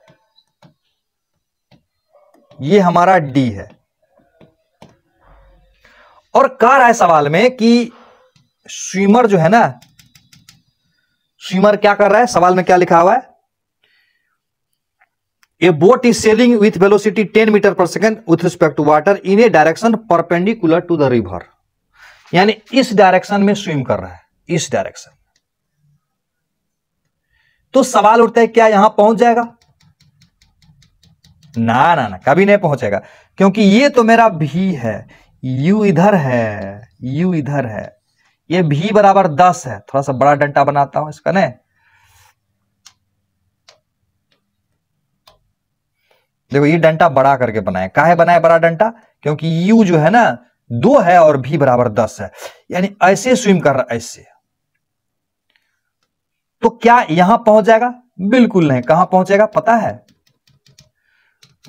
ये हमारा d है। और कह रहा है सवाल में कि स्विमर जो है ना, स्विमर क्या कर रहा है, सवाल में क्या लिखा हुआ है, a boat is sailing with velocity 10 metre per second with respect to water in a direction perpendicular to the river. यानी इस डायरेक्शन में स्विम कर रहा है, इस डायरेक्शन। तो सवाल उठता है क्या यहां पहुंच जाएगा? ना ना ना, कभी नहीं पहुंचेगा, क्योंकि ये तो मेरा भी है, u इधर है, u इधर है, ये v बराबर 10 है। थोड़ा सा बड़ा डंटा बनाता हूं इसका, नहीं देखो ये डंटा बड़ा करके बनाए। काहे बनाए बड़ा डंटा? क्योंकि u जो है ना 2 है और v बराबर 10 है, यानी ऐसे स्विम कर रहा है, ऐसे। तो क्या यहां पहुंच जाएगा? बिल्कुल नहीं। कहां पहुंचेगा पता है?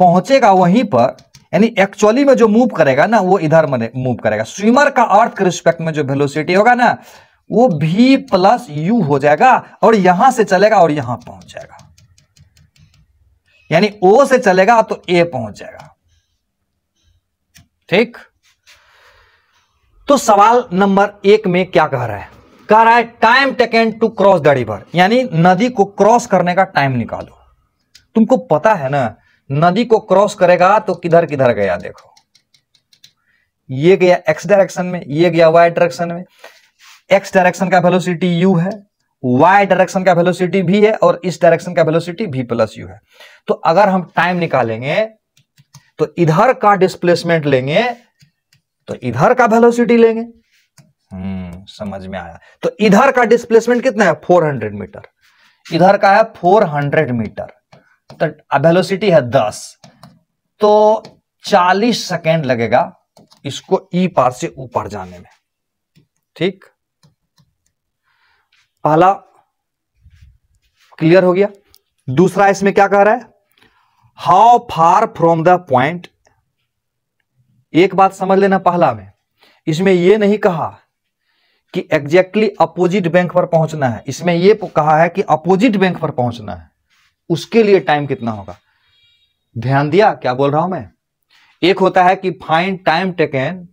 पहुंचेगा वहीं पर, यानी एक्चुअली में जो मूव करेगा ना वो इधर मूव करेगा। स्विमर का अर्थ के रिस्पेक्ट में जो वेलोसिटी होगा ना वो v प्लस u हो जाएगा और यहां से चलेगा और यहां पहुंच जाएगा। यानी O से चलेगा तो A पहुंच जाएगा। ठीक। तो सवाल नंबर 1 में क्या कह रहा है? कह रहा है time taken to cross the river, यानी नदी को क्रॉस करने का टाइम निकालो। तुमको पता है ना नदी को क्रॉस करेगा तो किधर किधर गया, देखो ये गया x डायरेक्शन में, ये गया y डायरेक्शन में। x डायरेक्शन का वेलोसिटी u है, y डायरेक्शन का वेलोसिटी v है और इस डायरेक्शन का वेलोसिटी v प्लस u है। तो अगर हम टाइम निकालेंगे तो इधर का डिस्प्लेसमेंट लेंगे तो इधर का वेलोसिटी लेंगे। समझ में आया। तो इधर का डिस्प्लेसमेंट कितना है? 400 मीटर। इधर का है 400 मीटर, तो वेलोसिटी है 10, तो 40 सेकेंड लगेगा इसको ई पार से ऊपर जाने में। ठीक, पहला क्लियर हो गया। दूसरा इसमें क्या कह रहा है? How far from the point. एक बात समझ लेना, पहला में इसमें यह नहीं कहा कि एग्जैक्टली अपोजिट बैंक पर पहुंचना है, इसमें यह कहा है कि अपोजिट बैंक पर पहुंचना है, उसके लिए टाइम कितना होगा। ध्यान दिया क्या बोल रहा हूं मैं? एक होता है कि find time taken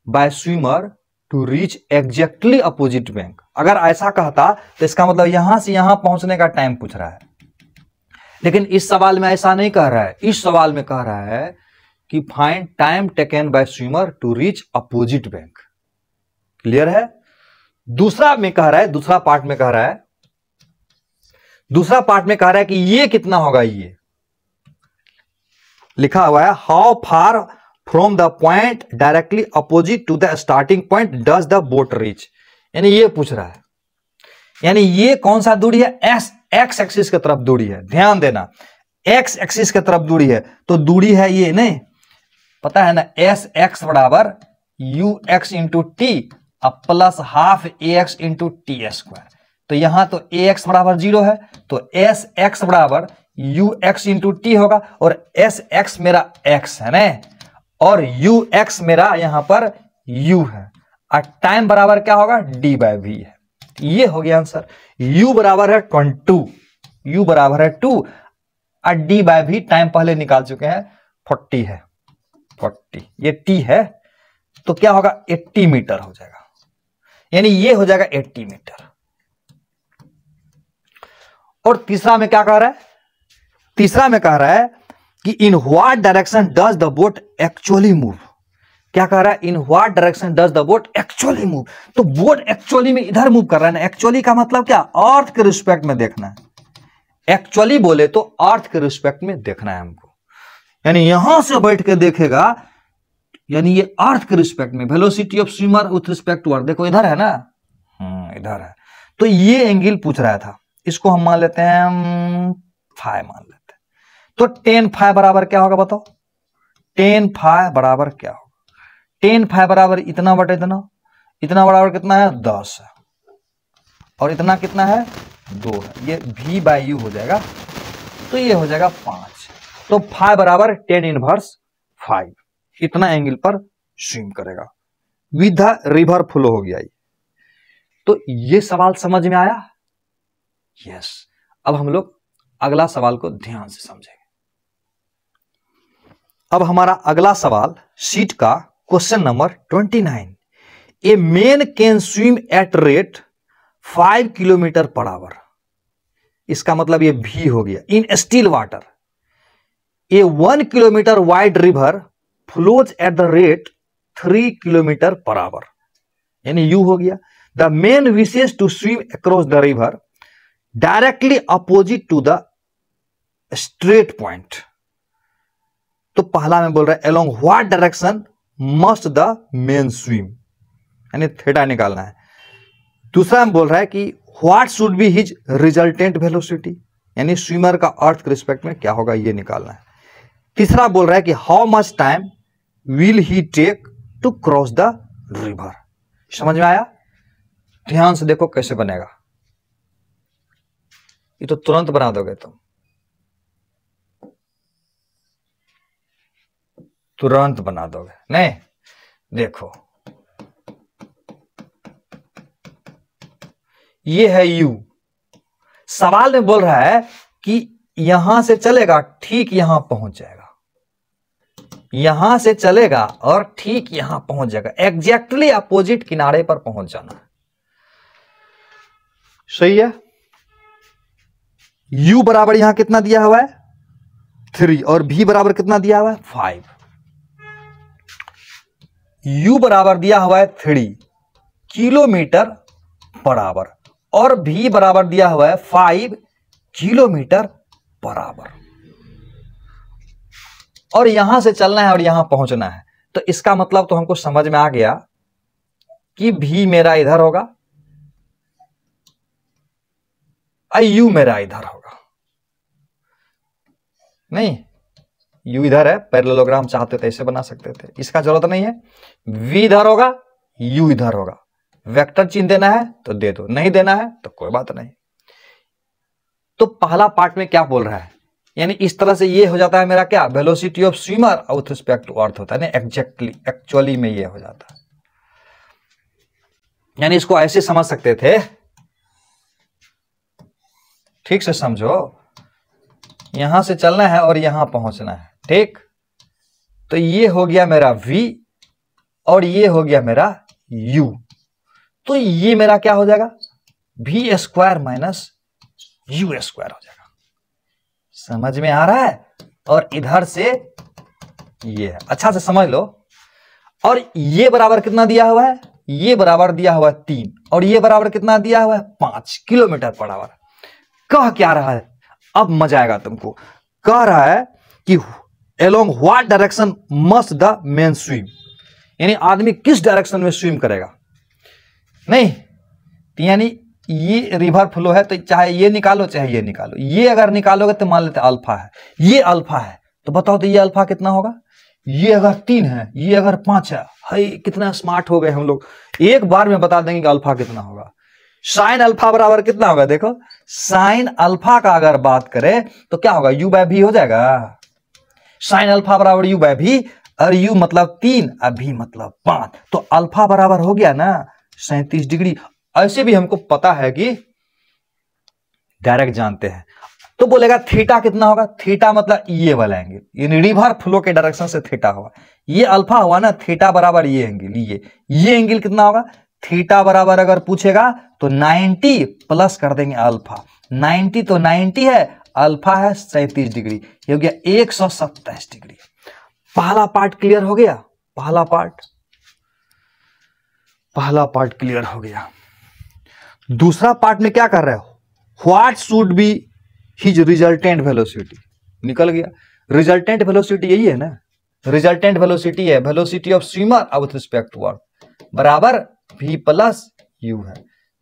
by swimmer to reach exactly opposite bank. अगर ऐसा कहता तो इसका मतलब यहां से यहां पहुंचने का टाइम पूछ रहा है, लेकिन इस सवाल में ऐसा नहीं कह रहा है। इस सवाल में कह रहा है कि find time taken by swimmer to reach opposite bank. Clear है? दूसरा में कह रहा है, दूसरा पार्ट में कह रहा है, दूसरा पार्ट में कह रहा है कि ये कितना होगा। ये लिखा हुआ है how far from the point directly opposite to the starting point does the boat reach. यानी ये पूछ रहा है, यानी ये कौन सा दूरी है? एक्स एक्सिस की तरफ दूरी है। ध्यान देना, एक्स एक्सिस की तरफ दूरी है, तो दूरी है ये, नहीं पता है ना, एस एक्स बराबर you x into T plus half A X into T square. तो यहां तो ए एक्स बराबर 0 है, तो एस एक्स बराबर यू एक्स इंटू टी होगा, और एस एक्स मेरा एक्स है ना, और यू एक्स मेरा यहां पर यू है, और टाइम बराबर क्या होगा? डी बाय वी है। ये हो गया आंसर। u बराबर है 22, u बराबर है 2, और डी बाय वी टाइम पहले निकाल चुके हैं 40 है, 40 ये t है, तो क्या होगा? 80 मीटर हो जाएगा, यानी ये हो जाएगा 80 मीटर। और तीसरा में क्या कह रहा है? तीसरा में कह रहा है कि इन what direction does the boat actually move. क्या कह रहा है? In what direction does the boat actually move. तो बोट एक्चुअली में इधर मूव कर रहा है ना। एक्चुअली का मतलब क्या? अर्थ के रिस्पेक्ट में देखना है। एक्चुअली बोले तो अर्थ के रिस्पेक्ट में देखना है हमको, यानी यहां से बैठ के देखेगा, यानी ये अर्थ के रिस्पेक्ट में। Velocity of swimmer with respect to earth, देखो इधर है ना, इधर है, तो ये एंगल पूछ रहा था। इसको हम मान लेते हैं फाइव मान लेते हैं। तो टेन फाइव बराबर क्या होगा बताओ, टेन फाइव बराबर क्या होगा, टेन फाइव बराबर इतना बटे इतना, इतना बराबर कितना है 10 है, और इतना कितना है 2 है, ये v बाई यू हो जाएगा, तो ये हो जाएगा 5। तो फाइव बराबर टेन इनवर्स 5, इतना एंगल पर स्विम करेगा विद द रिवर फ्लो हो गया। तो ये सवाल समझ में आया? यस। अब हम लोग अगला सवाल को ध्यान से समझेंगे। अब हमारा अगला सवाल शीट का question number 29। A man can swim at rate 5 kilometre per hour, इसका मतलब ये भी हो गया, in still water a 1 kilometre wide river flows at the rate 3 kilometre per hour, यानी यू हो गया। The man wishes to swim across the river directly opposite to the straight point. तो पहला में बोल रहा है along what direction must the man swim, यानी थीटा निकालना है। दूसरा में बोल रहा है कि what should be his resultant velocity, यानी स्विमर का अर्थ के रिस्पेक्ट में क्या होगा ये निकालना है। तीसरा बोल रहा है कि how much time will he take to cross the river. समझ में आया? ध्यान से देखो कैसे बनेगा, ये तो तुरंत बना दोगे तुम, तुरंत बना दोगे नहीं। देखो ये है u, सवाल में बोल रहा है कि यहां से चलेगा ठीक यहां पहुंच जाएगा, यहां से चलेगा और ठीक यहां पहुंच जाएगा, एग्जैक्टली अपोजिट किनारे पर पहुंच जाना है। सही है। u बराबर यहां कितना दिया हुआ है 3 और v बराबर कितना दिया हुआ है 5। u बराबर दिया हुआ है 3 किलोमीटर पर आवर और v बराबर दिया हुआ है 5 किलोमीटर पर आवर, और यहां से चलना है और यहां पहुंचना है। तो इसका मतलब तो हमको समझ में आ गया कि v मेरा इधर होगा, u मेरा इधर होगा। नहीं, u इधर है, पैरेललोग्राम चाहते थे ऐसे बना सकते थे, इसका जरूरत नहीं है। v इधर होगा, u इधर होगा, वेक्टर चिन्ह देना है तो दे दो, नहीं देना है तो कोई बात नहीं। तो पहला पार्ट में क्या बोल रहा है, यानी इस तरह से ये हो जाता है मेरा क्या, velocity of swimmer with respect to earth होता है ना, एग्जैक्टली एक्चुअली में ये हो जाता है। यानी इसको ऐसे समझ सकते थे, ठीक से समझो, यहां से चलना है और यहां पहुंचना है, ठीक। तो ये हो गया मेरा v और ये हो गया मेरा u, तो ये मेरा क्या हो जाएगा v square minus u square हो जाएगा। समझ में आ रहा है? और इधर से ये है, अच्छा से समझ लो। और ये बराबर कितना दिया हुआ है, ये बराबर दिया हुआ है 3 और ये बराबर कितना दिया हुआ है 5 किलोमीटर पर आवर। कह क्या रहा है, अब मजा आएगा तुमको। कह रहा है कि along what direction must the man swim, यानी आदमी किस डायरेक्शन में स्विम करेगा। नहीं, यानी ये रिवर फ्लो है तो चाहे ये निकालो चाहे ये निकालो, ये अगर निकालोगे तो मान लेते अल्फा है, ये अल्फा है, तो बताओ तो ये अल्फा कितना होगा। ये अगर 3 है, ये अगर 5 है, हाय कितना स्मार्ट हो गए हम लोग, एक बार में बता देंगे कि अल्फा कितना होगा। साइन अल्फा बराबर कितना होगा, देखो साइन अल्फा का अगर बात करें तो क्या होगा, u बाय v हो जाएगा। साइन अल्फा बराबर u बाय v, और u मतलब 3 और v मतलब 5, तो अल्फा बराबर हो गया ना 37 डिग्री। ऐसे भी हमको पता है कि डायरेक्ट जानते हैं, तो बोलेगा थीटा कितना होगा, थीटा मतलब ये वाला एंगल, यानी रिवर फ्लो के डायरेक्शन से थीटा होगा। ये अल्फा हुआ ना, थीटा बराबर ये एंगल, ये एंगल कितना होगा, थीटा बराबर अगर पूछेगा तो 90 प्लस कर देंगे अल्फा, 90 तो 90 है, अल्फा है 37 डिग्री, ये हो गया 127 डिग्री। पहला पार्ट क्लियर हो गया, पहला पार्ट क्लियर हो गया। दूसरा पार्ट में क्या कर रहे हो, what should be his resultant velocity, निकल गया। रिजल्टेंट वेलोसिटी यही है ना, रिजल्टेंट वेलोसिटी है velocity of swimmer with respect to earth बराबर v प्लस u है,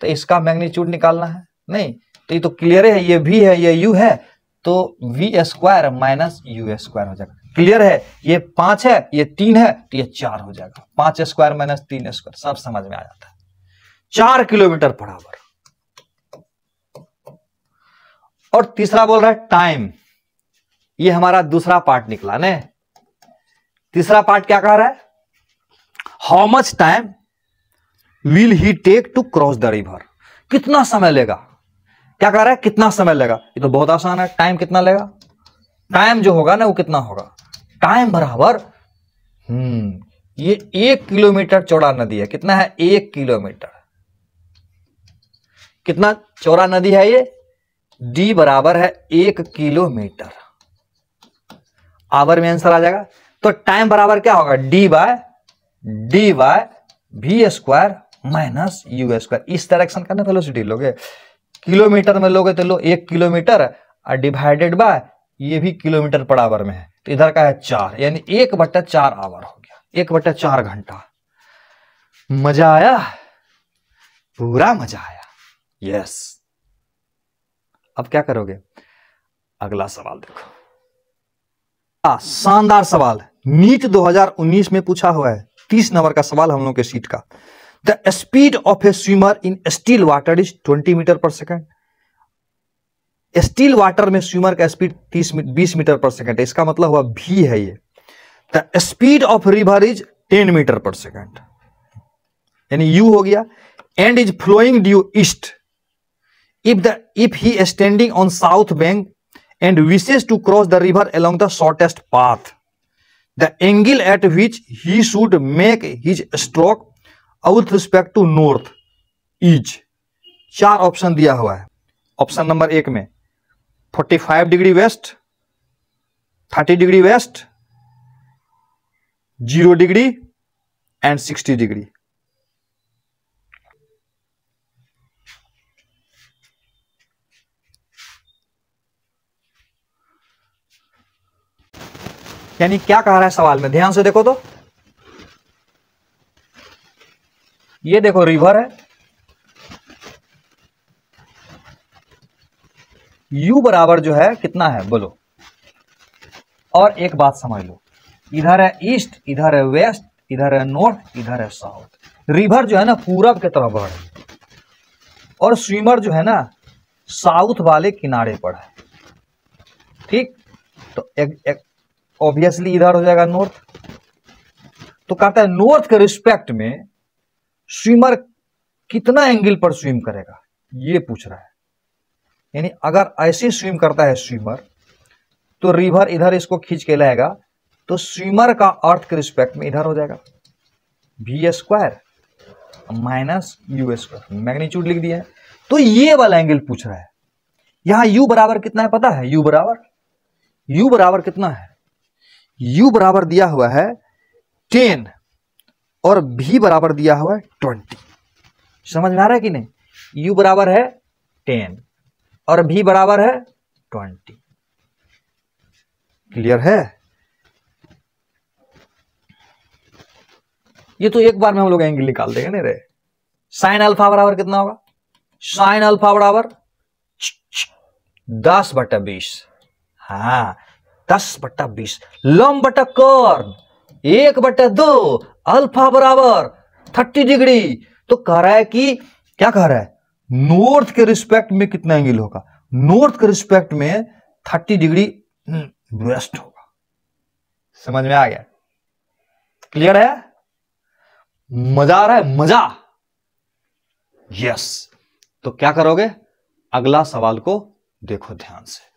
तो इसका मैग्नीट्यूड निकालना है। नहीं तो ये तो क्लियर है, ये v है ये u है, तो V square minus U square हो जाएगा। क्लियर है? ये 5 है, ये 3 है, तो ये 4 हो जाएगा। 5 स्क्वायर माइनस 3 स्क्वायर, सब समझ में आ जाता है। 4 किलोमीटर पर आवर। और तीसरा बोल रहा है टाइम। ये हमारा दूसरा पार्ट निकला ने। तीसरा पार्ट क्या कह रहा है? How much time will he take to cross the river. कितना समय लेगा? क्या कह रहा है? कितना समय लेगा। ये तो बहुत आसान है। टाइम कितना लेगा? टाइम जो होगा ना वो कितना होगा? टाइम बराबर ये 1 किलोमीटर चौड़ा नदी है। कितना है? 1 किलोमीटर। कितना चौड़ा नदी है ये? डी बराबर है 1 किलोमीटर। आवर में आंसर आ जाएगा। तो टाइम बराबर क्या होगा? D by we square minus U square. इस डायरेक्शन का ना वेलोसिटी लोगे, किलोमीटर में लोगे तो लो 1 किलोमीटर और डिवाइडेड बाय ये भी किलोमीटर पर आवर में है, तो इधर का है 4, यानी 1/4 आवर हो गया। 1/4 घंटा। मजा आया? पूरा मजा आया। यस। अब क्या करोगे? अगला सवाल देखो। शानदार सवाल, नीट 2019 में पूछा हुआ है। 30 नंबर का सवाल हम लोग के सीट का। The speed of a swimmer in still water is 20 metre per second. Still water में स्विमर का स्पीड 20 मीटर पर सेकेंड है। इसका मतलब हुआ भी है ये। The speed of river is 10 metre per second, यानी यू हो गया। And is flowing due east. if he is standing on south bank and wishes to cross the river along the shortest path, the angle at which he should make his stroke with respect to north is। 4 option दिया हुआ है। Option number 1 में 45 degree west, 30 degree west, 0 degree and 60 degree. यानी क्या कह रहा है सवाल में? ध्यान से देखो तो। ये देखो रिवर है, u बराबर जो है कितना है बोलो। और एक बात समझ लो, इधर है ईस्ट, इधर है वेस्ट, इधर है नॉर्थ, इधर है साउथ। रिवर जो है ना पूरब की तरफ बढ़ रही है और स्विमर जो है ना साउथ वाले किनारे पर है। ठीक, तो एक ऑब्वियसली इधर हो जाएगा नॉर्थ। तो कहता है नॉर्थ के रिस्पेक्ट में स्विमर कितना एंगल पर स्विम करेगा, ये पूछ रहा है। यानी अगर ऐसे स्विम करता है स्विमर तो रिवर इधर इसको खींच के लाएगा, तो स्विमर का अर्थ के रिस्पेक्ट में इधर हो जाएगा V square minus U square. Magnitude लिख दिया है। तो ये वाला एंगल पूछ रहा है। यहां u बराबर कितना है पता है? u बराबर कितना है? u बराबर दिया हुआ है 10 और v बराबर दिया हुआ है 20। समझ में आ रहा है कि नहीं? u बराबर है 10 और v बराबर है 20। क्लियर है? ये तो एक बार में हम लोग एंगल निकाल देंगे नहीं रे। साइन अल्फा बराबर कितना होगा? साइन अल्फा बराबर 10/20। हाँ, 10/20। लंब बटा कर्न 1/2। अल्फा बराबर 30 डिग्री। तो कह रहा है कि क्या कह रहा है? नॉर्थ के रिस्पेक्ट में कितना एंगल होगा? नॉर्थ के रिस्पेक्ट में 30 डिग्री वेस्ट होगा। समझ में आ गया? क्लियर है? मजा आ रहा है? मजा? यस। तो क्या करोगे? अगला सवाल को देखो ध्यान से।